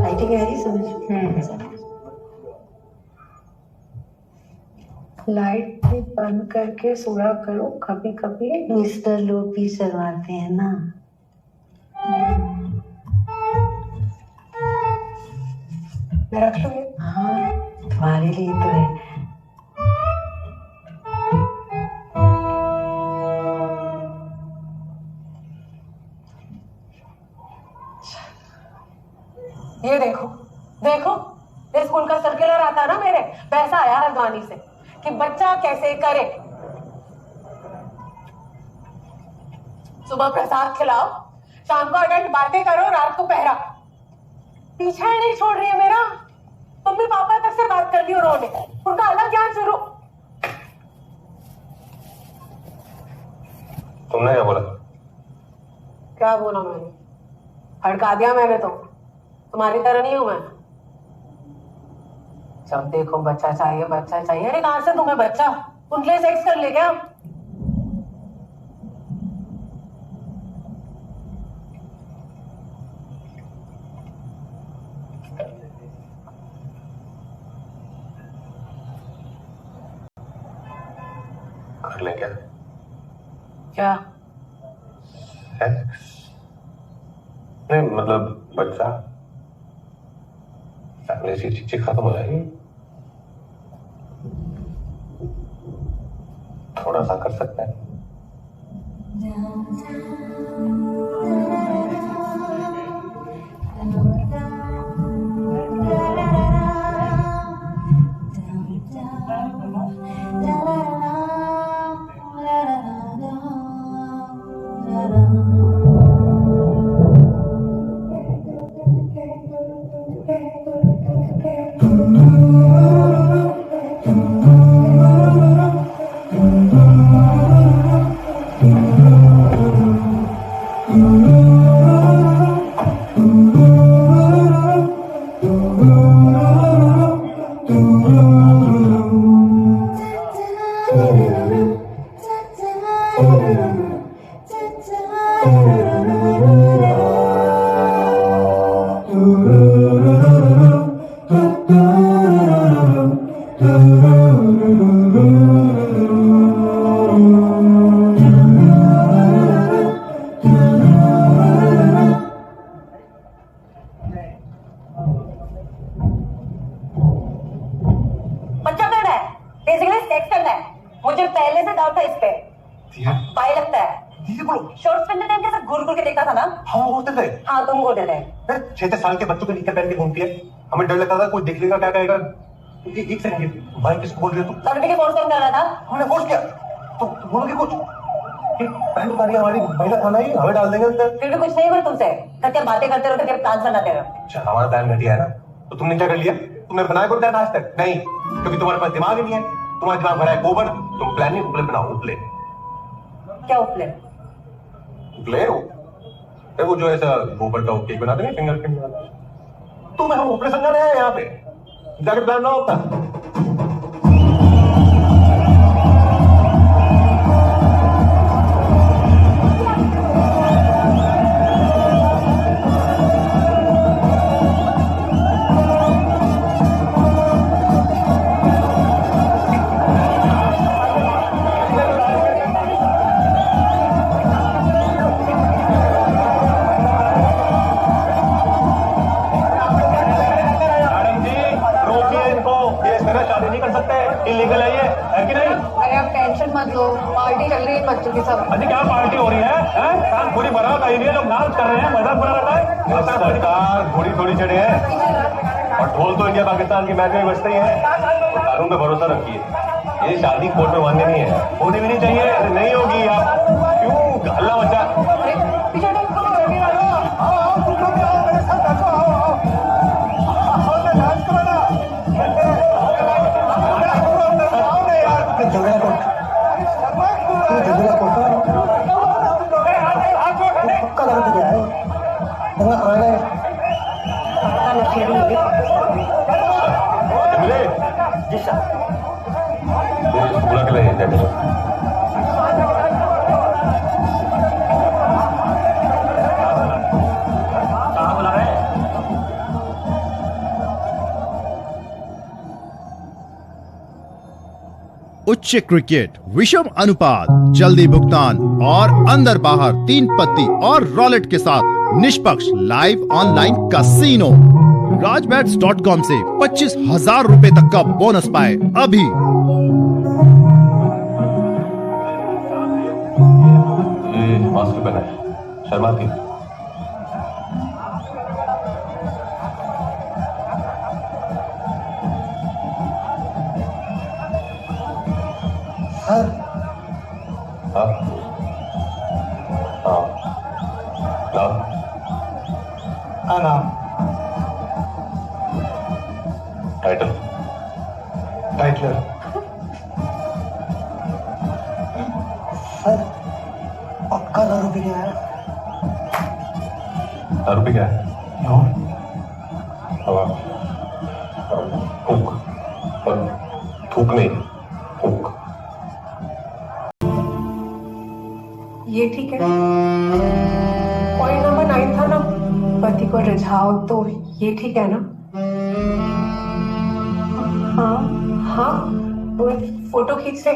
राइटिंग है ही समझ। लाइट भी बंद करके सोया करो, कभी कभी मिस्टर लोग भी शर्माते हैं ना। मैं रख लूंगी। हाँ, तुम्हारे लिए तो है। ये देखो देखो, ये स्कूल का सर्कुलर आता ना मेरे, पैसा आया हल्द्वानी से कि बच्चा कैसे करे। सुबह प्रसाद खिलाओ, शाम को अटेंड बातें करो, रात को पहरा। पीछा ही नहीं छोड़ रही है मेरा। मम्मी पापा तक से बात कर ली उन्होंने, उनका अलग ज्ञान शुरू। तुमने क्या बोला? क्या बोला मैंने? भड़का दिया मैंने तो। तुम्हारी तरह नहीं हूं मैं। जब देखो बच्चा चाहिए बच्चा चाहिए। अरे कहां से तुम्हें बच्चा? उनके लिए सेक्स कर ले क्या? कर ले क्या? क्या? सेक्स? नहीं मतलब बच्चा, फैमिली से चीजें खत्म हो जाएगी। थोड़ा सा कर सकते हैं। Ooh. था इस पे। पाए लगता है। शॉर्ट्स पहनने टाइम कैसे घूर घूर के देखता था ना? हम घूरते थे। हाँ तुम घूरते थे। 6 साल के बच्चों के नीचे पहन के घूमती है, हमें डर लगता था कोई देख लेगा क्या कहेगा। एक सेकंड, भाई किसको बोल रही हो तुम? तब भी फोर्स कौन कर रहा था? हमने फोर्स किया। तो बोलोगे कुछ? पहली बारी हमारी महिला थाना ही हमें डाल देंगे अंदर। फिर भी कुछ नहीं हुआ तुमसे। क्या बातें करते रहो, क्या प्लान बनाते रहो। अच्छा, हमारा प्लान घटिया है ना, तो तुमने क्या कर लिया? तुमने बनाया कोई प्लान आज तक? नहीं, क्योंकि तुम्हारे पास दिमाग ही नहीं है। तुम्हारा दिमाग भरा है गोबर। तुम प्लान नहीं, उपले बनाओ। उपले क्या उपले? उपले वो जो ऐसा गोबर का केक बनाते हैं, फिंगर केक बनाते हैं। तुम्हें हम उपले समझाने आए यहाँ पे, जाके प्लान बनाओ अपना। इलीगल है ये, है कि नहीं? अरे आप टेंशन मत लो, पार्टी चल रही है बच्चों की सब। अरे क्या पार्टी हो रही है? पूरी बारात आई हुई है, लोग नाच कर रहे हैं, मजाक बना रखा है। सरकार घोड़ी थोड़ी चढ़े हैं, और ढोल तो इंडिया पाकिस्तान की मैच में बजते ही है। तो कानून पे भरोसा रखिए, ये शादी कोर्ट में मान्य नहीं है, होनी भी नहीं चाहिए। नहीं होगी। आप क्यों हल्ला मचा? पूरा के लिए उच्च क्रिकेट, विषम अनुपात, जल्दी भुगतान और अंदर बाहर 3 पत्ती और रॉलेट के साथ निष्पक्ष लाइव ऑनलाइन कैसीनो। राजबैट्स.com से 25,000 रुपए तक का बोनस पाए अभी। ये मास्क पहना है, शर्माती। हाँ हाँ नाम नाम टाइटल टाइटलर। सर आपका दारू पी गया है। दारू पी गया है? हवा थूक, और थूक नहीं, फूक। ये ठीक है। पॉइंट नंबर 9 था ना, पति को रिझाओ, तो ये ठीक है ना? हाँ हाँ, वो फोटो खींच रहे,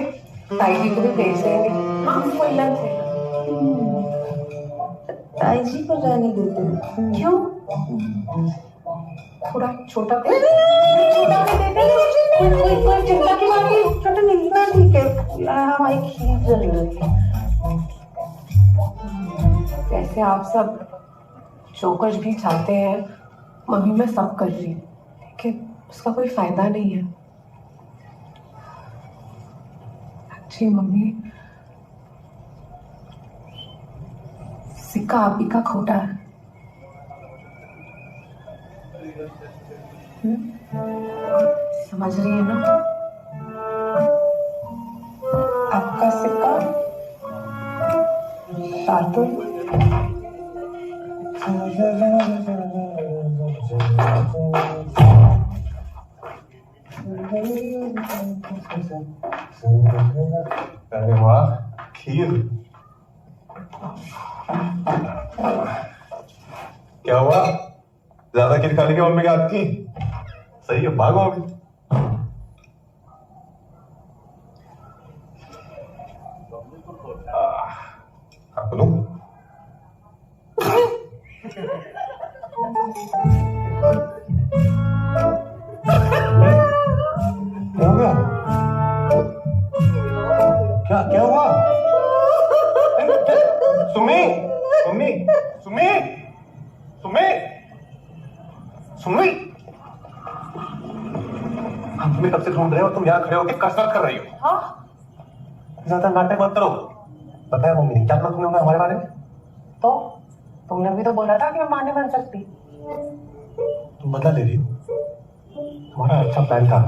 ताई जी को भी भेज देंगे। हाँ कोई लग है। ताई जी को जाने देते हैं। क्यों? थोड़ा छोटा पे छोटा पे देते हैं। कोई चिंता की बात नहीं, छोटा नहीं ना, ठीक है। हमारी खींच रही है। वैसे आप सब जो कुछ भी चाहते हैं मम्मी मैं सब कर रही हूँ, लेकिन उसका कोई फायदा नहीं है। अच्छी मम्मी, सिक्का आप ही का खोटा है। समझ रही है ना? आपका सिक्का शार्दुल। अरे वाह, खीर। क्या हुआ? ज्यादा खीर खाने की मम्मी की आपकी? सही है, भागो अभी। बोलो। हो गया क्या? क्या हुआ? सुमी, सुमी, सुमी, सुमी, सुमी, हम तुम्हें कब से ढूंढ रहे हो, तुम यहाँ खड़े होकर कसरत कर रही हो। हाँ? ज्यादा नाटक मत करो। पता है मम्मी क्या तुमने बोला हमारे बारे में? तो तुमने भी तो बोला था कि मैं मां नहीं बन सकती। तुम बदला ले रही हो। तुम्हारा अच्छा प्लान था,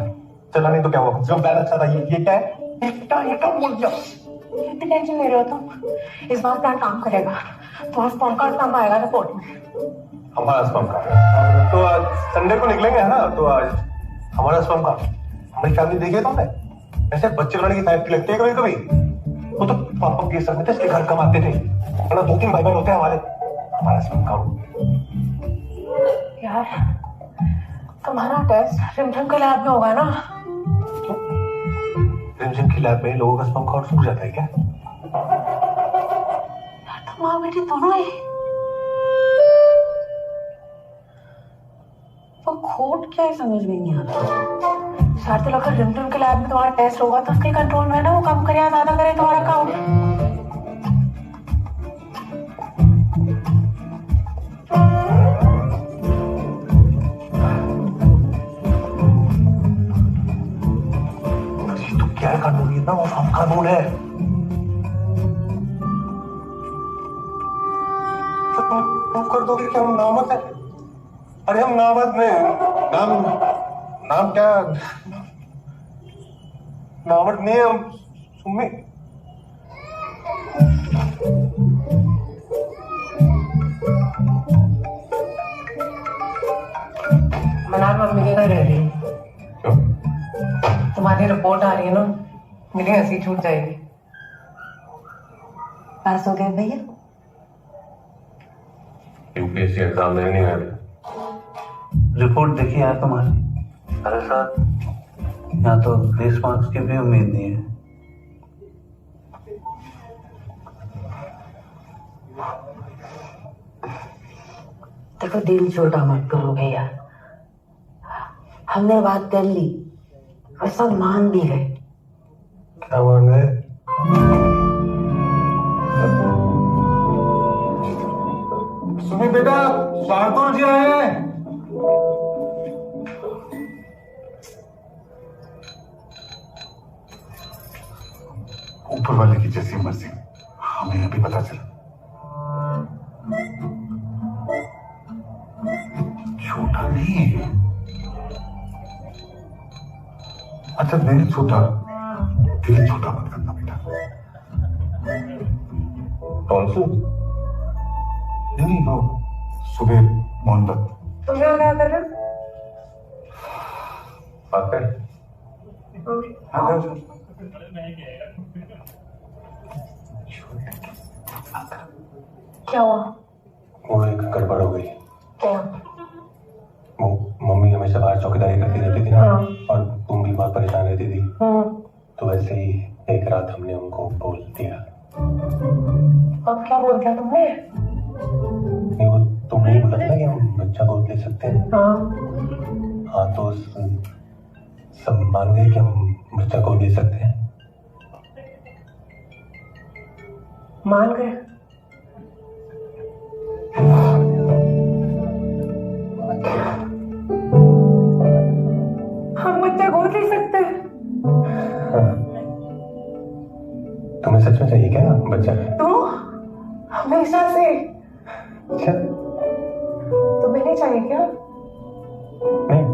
चला नहीं तो क्या हुआ? जो प्लान अच्छा था ये क्या है? ये क्या बोल दिया? इतनी टेंशन ले रहे हो तुम? इस बार प्लान काम करेगा। तुम्हारा स्पर्म कार्ड कब आएगा रिपोर्ट में? हमारा स्पर्म कार्ड तो आज संडे को निकलेंगे है ना, तो आज हमारा स्पर्म कार्ड हमारी फैमिली देखी है तुमने? ऐसे बच्चे बनाने की फैक्ट्री लगती है कभी कभी। वो तो पापा के सर में थे, इसके घर कमाते थे, वरना 2-3 भाई बहन होते हैं हमारे। हमारा स्पर्म कार्ड यार तुम्हारा टेस्ट रिमझिम के लैब में होगा ना? रिमझिम की लैब में लोगों का स्पर्म कार्ड सूख जाता है क्या? यार तुम माँ बेटी दोनों ही। वो खोट क्या है समझ में नहीं आता। शायद तो अगर रिमझिम के लैब में तुम्हारा टेस्ट होगा तो उसके कंट्रोल में है ना, वो कम करे या ज्यादा करे तुम्हारा काउंट। क्या कानून है ना, वो हम कानून है। तो तुम कर दोगे कि हम नामत है? अरे हम नामत में नाम क्या नामत नहीं है हम। सुमी मनार मम्मी के घर रह रही हूँ। तुम्हारी रिपोर्ट आ रही है ना, मेरी हंसी छूट जाएगी। पास हो गए भैया? यूपीएससी एग्जाम देने नहीं गए। रिपोर्ट देखी यार तुम्हारी। अरे सर यहाँ तो 20 मार्क्स की भी उम्मीद नहीं है। देखो दिल छोटा मत करो भैया, हमने बात कर ली और सब मान भी गए। क्या मान गए? सुमी बेटा, शार्दुल जी आए हैं। ऊपर वाले की जैसी मर्जी, हमें अभी पता चला। छोटा नहीं है। अच्छा नहीं छोटा, दिल छोटा मत करना बेटा। कौन सी? नहीं वो सुबह मोहब्बत। तुम यहाँ क्या कर रहे हो? बात कर। क्या हुआ? वो एक गड़बड़ हो गई। क्या? वो मम्मी हमेशा बाहर चौकीदारी करती रहती थी ना, और तुम भी बहुत परेशान रहती थी। तो वैसे ही एक रात हमने उनको बोल दिया। अब क्या बोल दिया तुमने? नहीं वो तुम नहीं बोला था कि हम बच्चा गोद ले सकते हैं? हाँ तो सब मान गए कि हम बच्चा गोद ले सकते हैं। मान गए? हम बच्चा गोद ले सकते हैं? तुम्हें सच में चाहिए क्या बच्चा? तो हमेशा से? अच्छा तुम्हें नहीं चाहिए क्या? नहीं,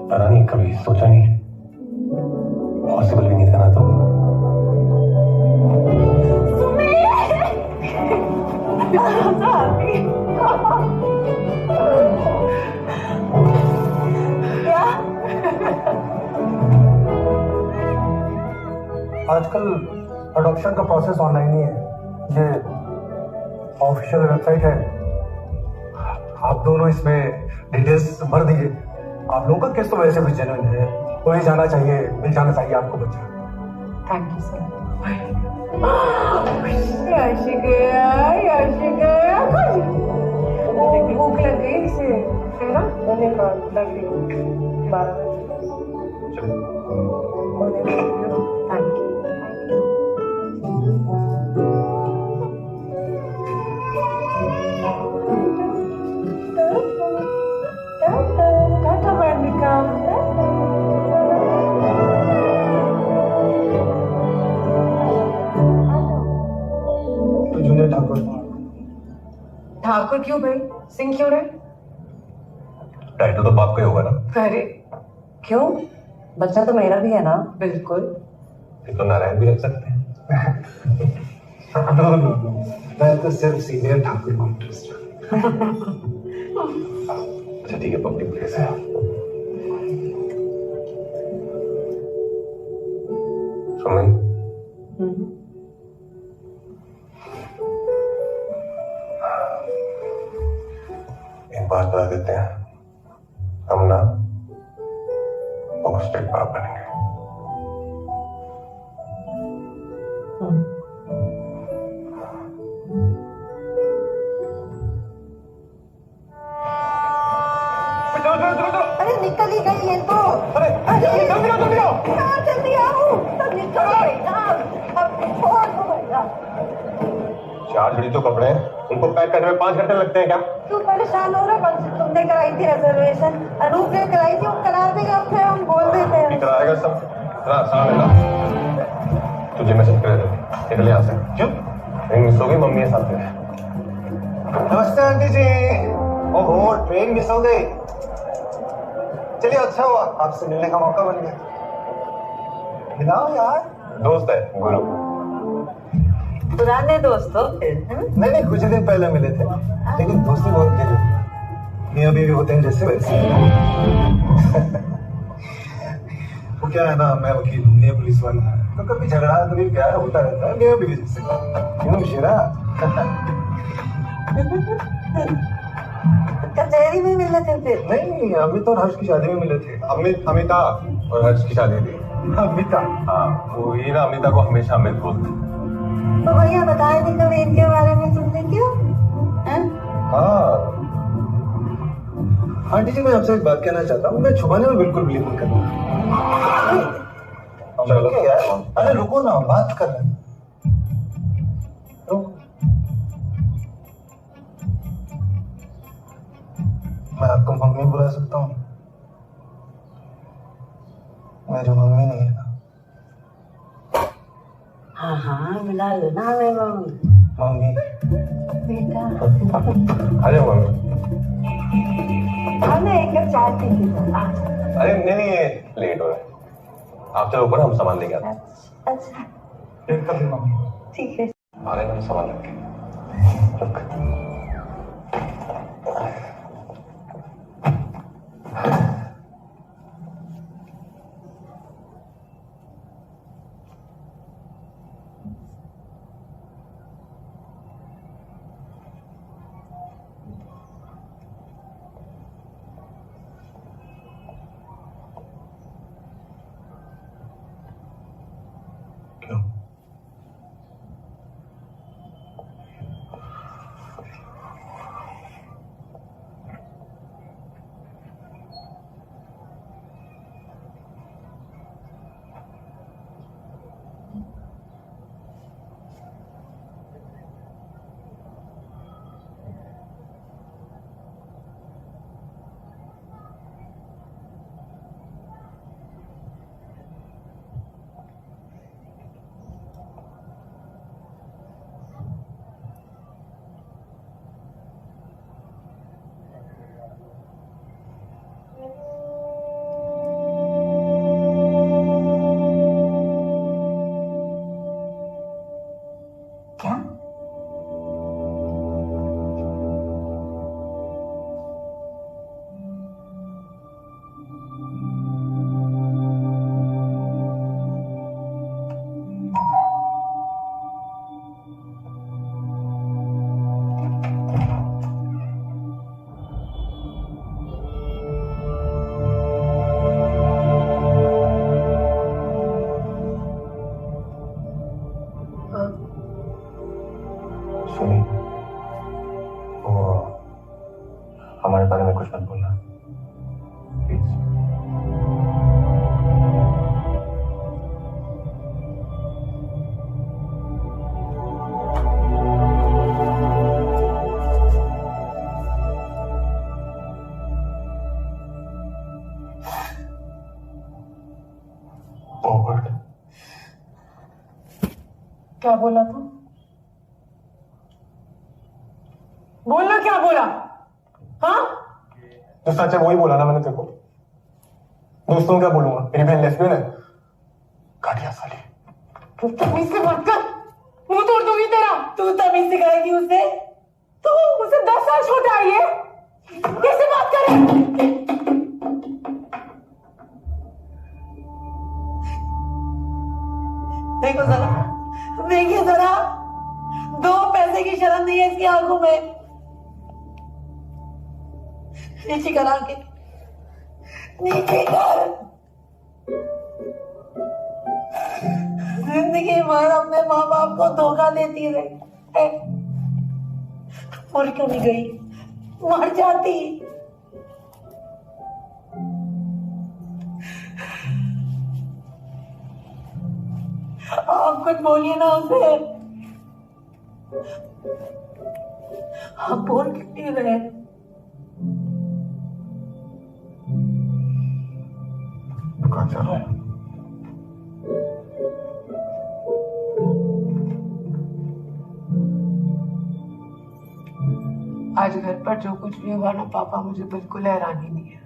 पता नहीं, कभी सोचा नहीं, पॉसिबल भी नहीं था ना। तो आजकल अडॉप्शन का प्रोसेस ऑनलाइन ही है। ये ऑफिशियल वेबसाइट है, आप दोनों इसमें डिटेल्स भर दीजिए। आप लोगों का केस तो वैसे भी जेन्युइन है, हो ही जाना चाहिए, मिल जाना चाहिए आपको बच्चा। Thank you sir. भूख लग गई इसे, है ना? मैंने कहा लग गई 12 बजे। Thank you. आखिर क्यों भाई? सिंह क्यों रहे? टाइटल तो बाप का ही होगा ना। अरे क्यों? बच्चा तो मेरा भी है ना। बिल्कुल। ये तो नारायण भी रख सकते हैं। मैं तो सिर्फ सीनियर ठाकुर को इंटरेस्ट। अच्छा ठीक है, पब्लिक प्लेस है। सुमन, एक बात बता देते हैं, हम ना बहुत स्ट्रिक्ट बाप बनेंगे। अरे निकल ही गई ये तो। अरे जल्दी आओ। हाँ जल्दी आओ। तो निकल गई ना। अब छोड़ दो भैया। 4 जोड़ी तो कपड़े हैं, उनको पैक करने में 5 घंटे लगते हैं क्या? तू परेशान हो रहा है? तुमने कराई थी रिजर्वेशन, अनूप ने कराई थी, वो करा देगा, फिर हम बोल देते हैं। कराएगा सब, इतना आसान है ना? तुझे मैसेज कर देते, निकल यहाँ से। क्यों? ट्रेन मिस हो गई, मम्मी है साथ में। नमस्ते आंटी जी। ओहो, ट्रेन मिस हो गई। चलिए अच्छा हुआ, आपसे मिलने का मौका बन गया। मिलाओ यार। दोस्त है गुरु। पुराने दोस्तों फिर? नहीं, कुछ दिन पहले मिले थे, लेकिन दोस्ती बहुत गहरी। मियां बीवी होते हैं जैसे वैसे। वो क्या है ना, मैं वकील हूँ, ये पुलिस वाला, तो कभी झगड़ा कभी प्यार होता रहता है मियां बीवी जैसे। क्यों शेरा? कचहरी में मिले थे फिर? नहीं, अमित और हर्ष की शादी में मिले थे। अमिता और हर्ष की शादी थी। अमिता? हाँ, वो ये ना अमिता को हमेशा अमित बोलते। तो भैया बताए नहीं कभी इनके बारे में तुमने? क्यों? हाँ आंटी जी, मैं आपसे एक बात कहना चाहता हूँ, मैं छुपाने में बिल्कुल बिलीव नहीं करता। चलो यार, अरे रुको ना, बात कर रहे हैं। मैं आपको मम्मी बुला सकता हूँ? मेरी मम्मी नहीं है ना। हाँ मिला लो ना हमें मम्मी। बेटा अरे मम्मी, हमें एक कप चाय पी के जाना। अरे नहीं, ये लेट हो रहा है, आप चलो ऊपर, हम सामान लेके आते हैं। अच्छा एक कप मम्मी। ठीक है। आ रहे हैं, सामान लेके। सुनी, वो हमारे बारे में कुछ मत बोलना प्लीज। क्या बोला तू? बोलना क्या बोला? तो सच है, वही बोला ना मैंने तेरे को। दोस्तों क्या बोलूंगा, मेरी बहन लेस्बियन है। घटिया साली। तू तमीज से बात कर, मुंह तोड़ दूंगी तेरा। तू तमीज सिखाएगी उसे? तू उसे 10 साल छोटा है, ये कैसे बात करे? देखो जरा, देखिए जरा, 2 पैसे की शर्म नहीं है इसकी आंखों में। नीचे कर आके, नीचे कर। जिंदगी भर अपने माँ बाप को धोखा देती रही, मर क्यों नहीं गई? मर जाती। आप कुछ बोलिए ना उसे। आप बोल क्यों नहीं रहे? दुकान जा रहा है। आज घर पर जो कुछ भी हुआ ना पापा, मुझे बिल्कुल हैरानी नहीं है।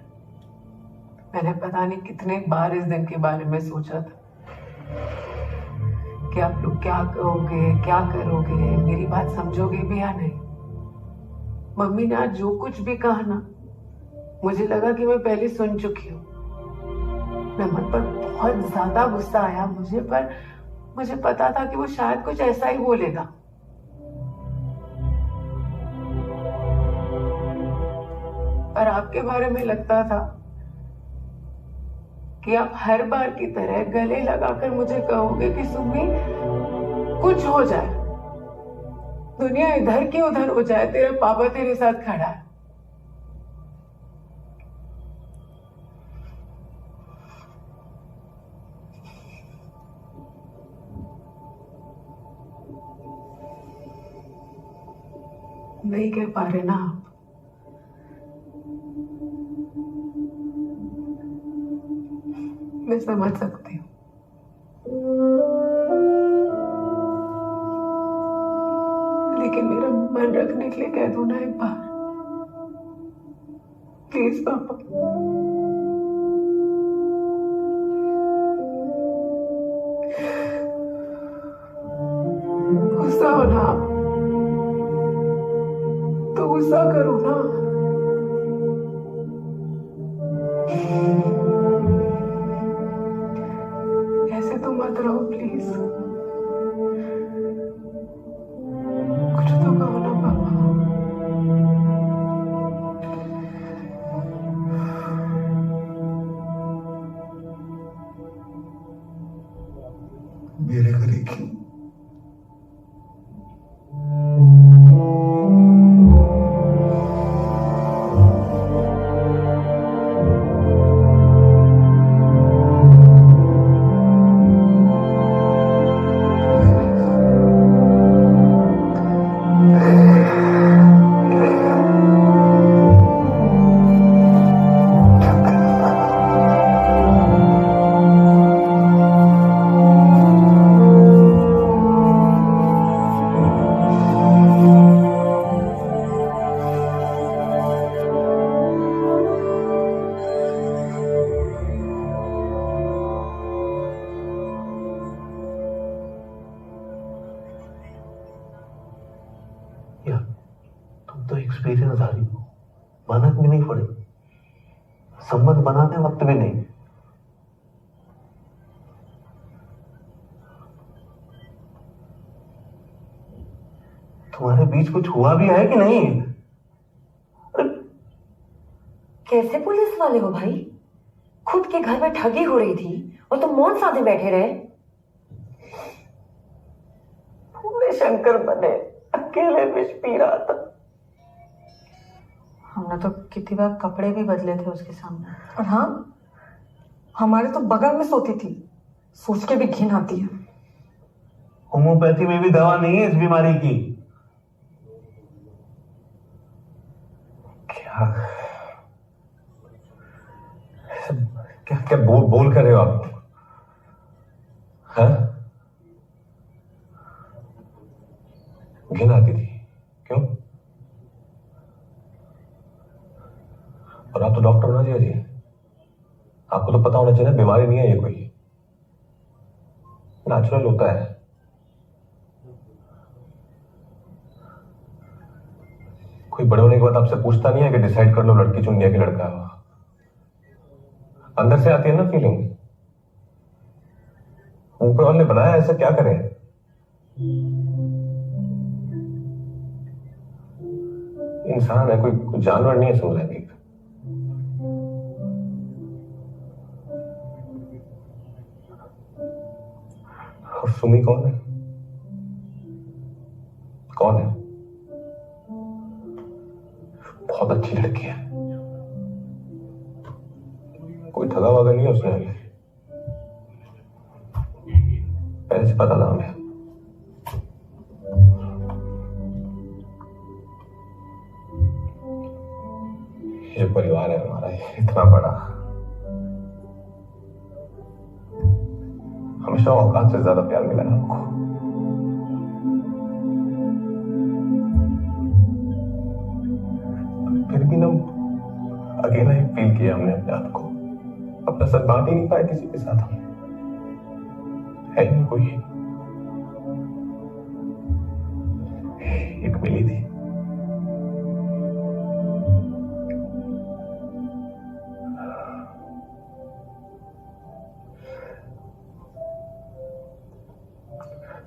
मैंने पता नहीं कितने बार इस दिन के बारे में सोचा था कि आप लोग क्या कहोगे, क्या करोगे, मेरी बात समझोगे भी या नहीं। मम्मी ने आज जो कुछ भी कहा ना, मुझे लगा कि मैं पहले सुन चुकी हूँ। नमन पर बहुत ज्यादा गुस्सा आया मुझे, पर मुझे पता था कि वो शायद कुछ ऐसा ही बोलेगा। पर आपके बारे में लगता था कि आप हर बार की तरह गले लगाकर मुझे कहोगे कि सुमी कुछ हो जाए, दुनिया इधर की उधर हो जाए, तेरा पापा तेरे साथ खड़ा है। नहीं कह पा रहे ना आप। मैं समझ सकती हूँ, लेकिन मेरा मन रखने के लिए कह दो ना एक बार, प्लीज पापा। गुस्सा हो ना आप, तो गुस्सा करो ना। ऐसे तो मत रहो प्लीज, कुछ तो कहो ना पापा। मेरे घर क्यों? तुम तो एक्सपीरियंस धारी हो, मेहनत भी नहीं पड़ी, संबंध बनाने वक्त भी नहीं। तुम्हारे बीच कुछ हुआ भी है कि नहीं? कैसे पुलिस वाले हो भाई? खुद के घर में ठगी हो रही थी और तुम मौन साधे बैठे रहे। भोले शंकर बने, अकेले विष पी रहा था। हमने तो कितनी बार कपड़े भी बदले थे उसके सामने। और हाँ, हमारे तो बगल में सोती थी, सोच के भी घिन आती है। होम्योपैथी में भी दवा नहीं है इस बीमारी की। क्या क्या क्या बोल कर रहे हो आप? हाँ? घिन आती थी? क्यों? और आप तो आपको तो पता होना चाहिए ना, बीमारी नहीं है ये, कोई नेचुरल होता है। कोई बड़े होने के बाद आपसे पूछता नहीं है कि डिसाइड कर लो लड़की चुननी है कि लड़का। अंदर से आती है ना फीलिंग, ऊपर वाले ने बनाया, ऐसा क्या करें। इंसान है, कोई जानवर नहीं है समझाएंगे। और सुमी कौन है? कौन है? बहुत अच्छी लड़की है, कोई ठगा वगा नहीं है उसने अभी, पहले से पता था हमें। ये परिवार है हमारा, इतना बड़ा, हमेशा औकात से ज्यादा प्यार मिला है हमको। फिर भी ना अकेला ही फील किया हमने अपने आप को, अपना सच बांट ही नहीं पाए किसी के साथ। हम है ही नहीं कोई, एक मिली थी,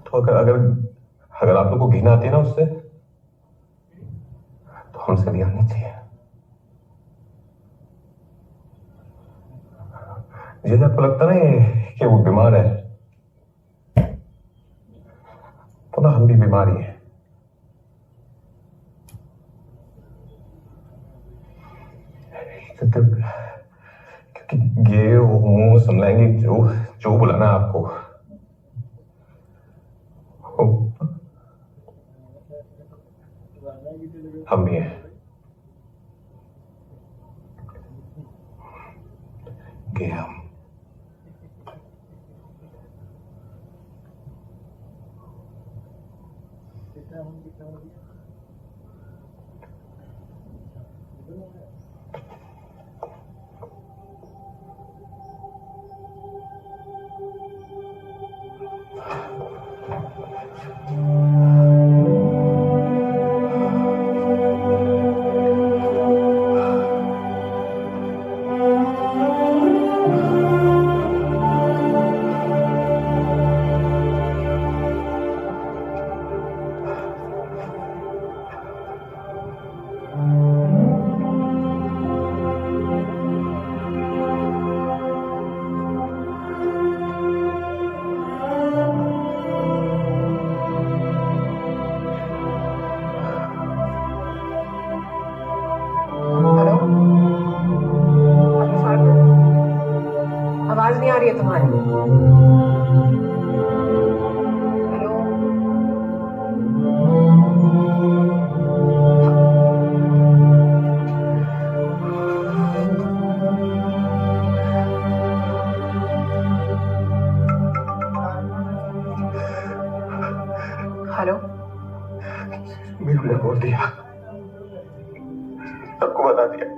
तो अगर आप लोग को घिन आती है ना उससे, तो हमसे भी आनी चाहिए। जैसे आपको लगता ना कि वो बीमार है, तो ना हम भी बीमारी हैं। क्योंकि ये मुंह समझाएंगे जो बुलाना आपको, हम भी हैं। हम आवाज नहीं आ रही है तुम्हारी। हेलो, हेलो, मीरू ने बोल दिया, सबको बता दिया।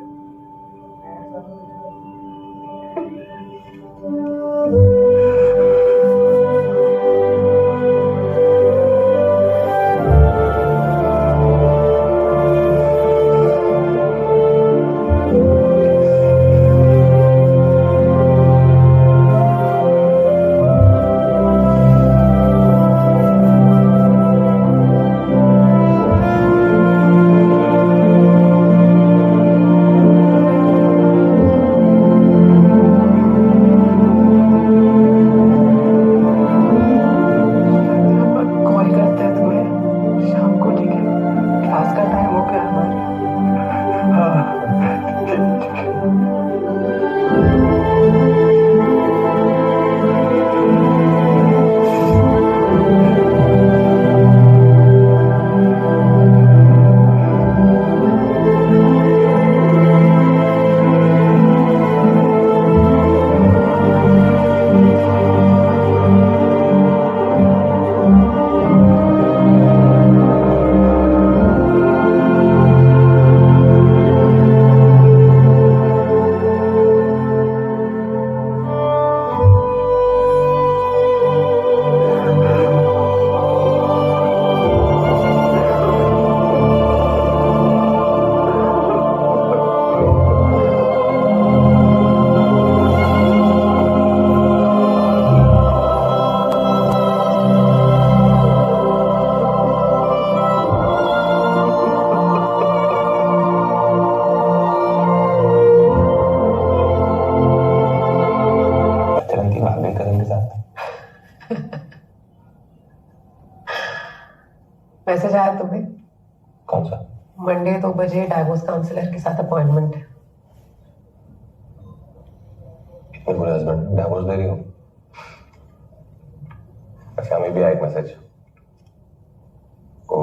मैसेज आया तुम्हें? कौन सा? मंडे 2 बजे डाइवोर्स काउंसलर के साथ अपॉइंटमेंट है। इतने बुरे हस्बैंड डाइवोर्स दे रही हूँ। अच्छा, हमें भी आया एक मैसेज को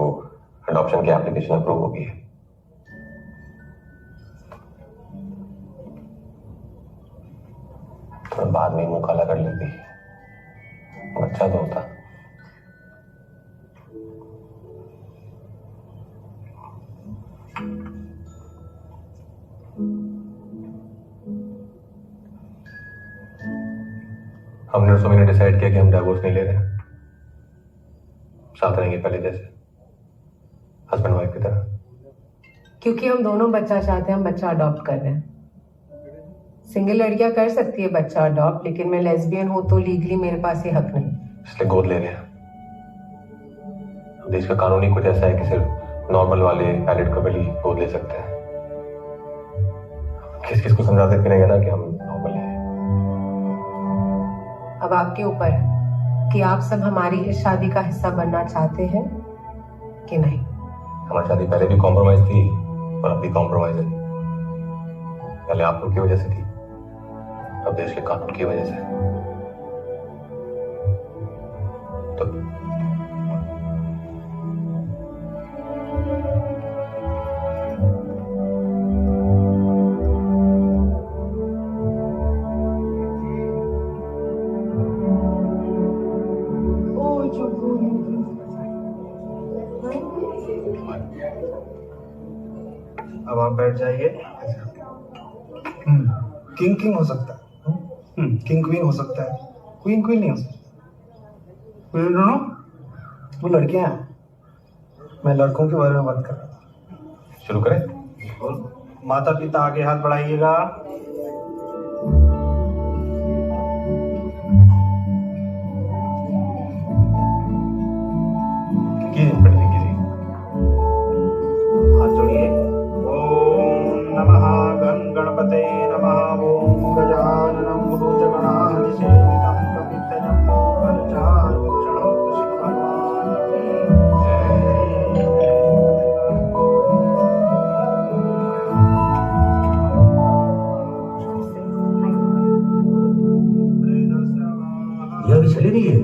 अडॉप्शन की एप्लीकेशन अप्रूव हो गई है। तो बाद में मुंह काला कर लेती, बच्चा तो होता। हमने और सुमी ने डिसाइड किया कि हम डाइवोर्स नहीं ले रहे, साथ रहेंगे पहले जैसे, हस्बैंड वाइफ की तरह। क्योंकि हम दोनों बच्चा चाहते हैं, हम बच्चा अडॉप्ट कर रहे हैं। सिंगल लड़कियां कर सकती है बच्चा अडॉप्ट, लेकिन मैं लेस्बियन हूं तो लीगली मेरे पास ये हक नहीं। इसलिए गोद ले रहे हैं। देश का कानून ही कुछ ऐसा है कि सिर्फ नॉर्मल वाले वैलिड कपल ही गोद ले सकते हैं। किस किस को समझाते फिरेंगे ना कि हम नॉर्मल हैं। अब आपके ऊपर है कि आप सब हमारी इस शादी का हिस्सा बनना चाहते हैं कि नहीं। हमारी शादी पहले भी कॉम्प्रोमाइज थी और अब भी कॉम्प्रोमाइज है। पहले आप लोग की वजह से थी, अब देश के कानून की वजह से। तो अब आप बैठ जाइए। किंग किंग हो सकता है, किंग क्वीन हो सकता है, क्वीन क्वीन नहीं हो सकता। दोनों वो लड़कियां हैं, मैं लड़कों के बारे में बात कर रहा था। शुरू करें? माता पिता आगे हाथ बढ़ाइएगा। हाथ जोड़िए। ओम नमः गणपते नमः। ओम गजाननं भूतगणाधिसेवितं कपित्थजं परिचारभूषणं शिव भगवान् की ये अभी चली रही है।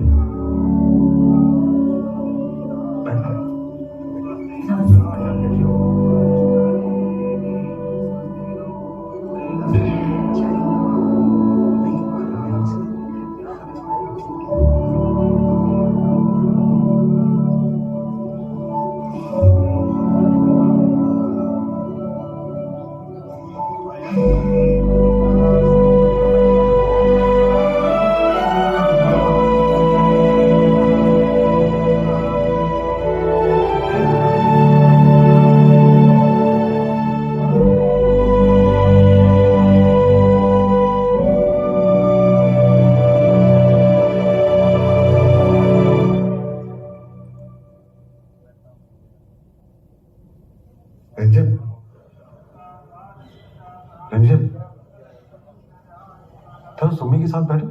तो सुमी के साथ बैठो।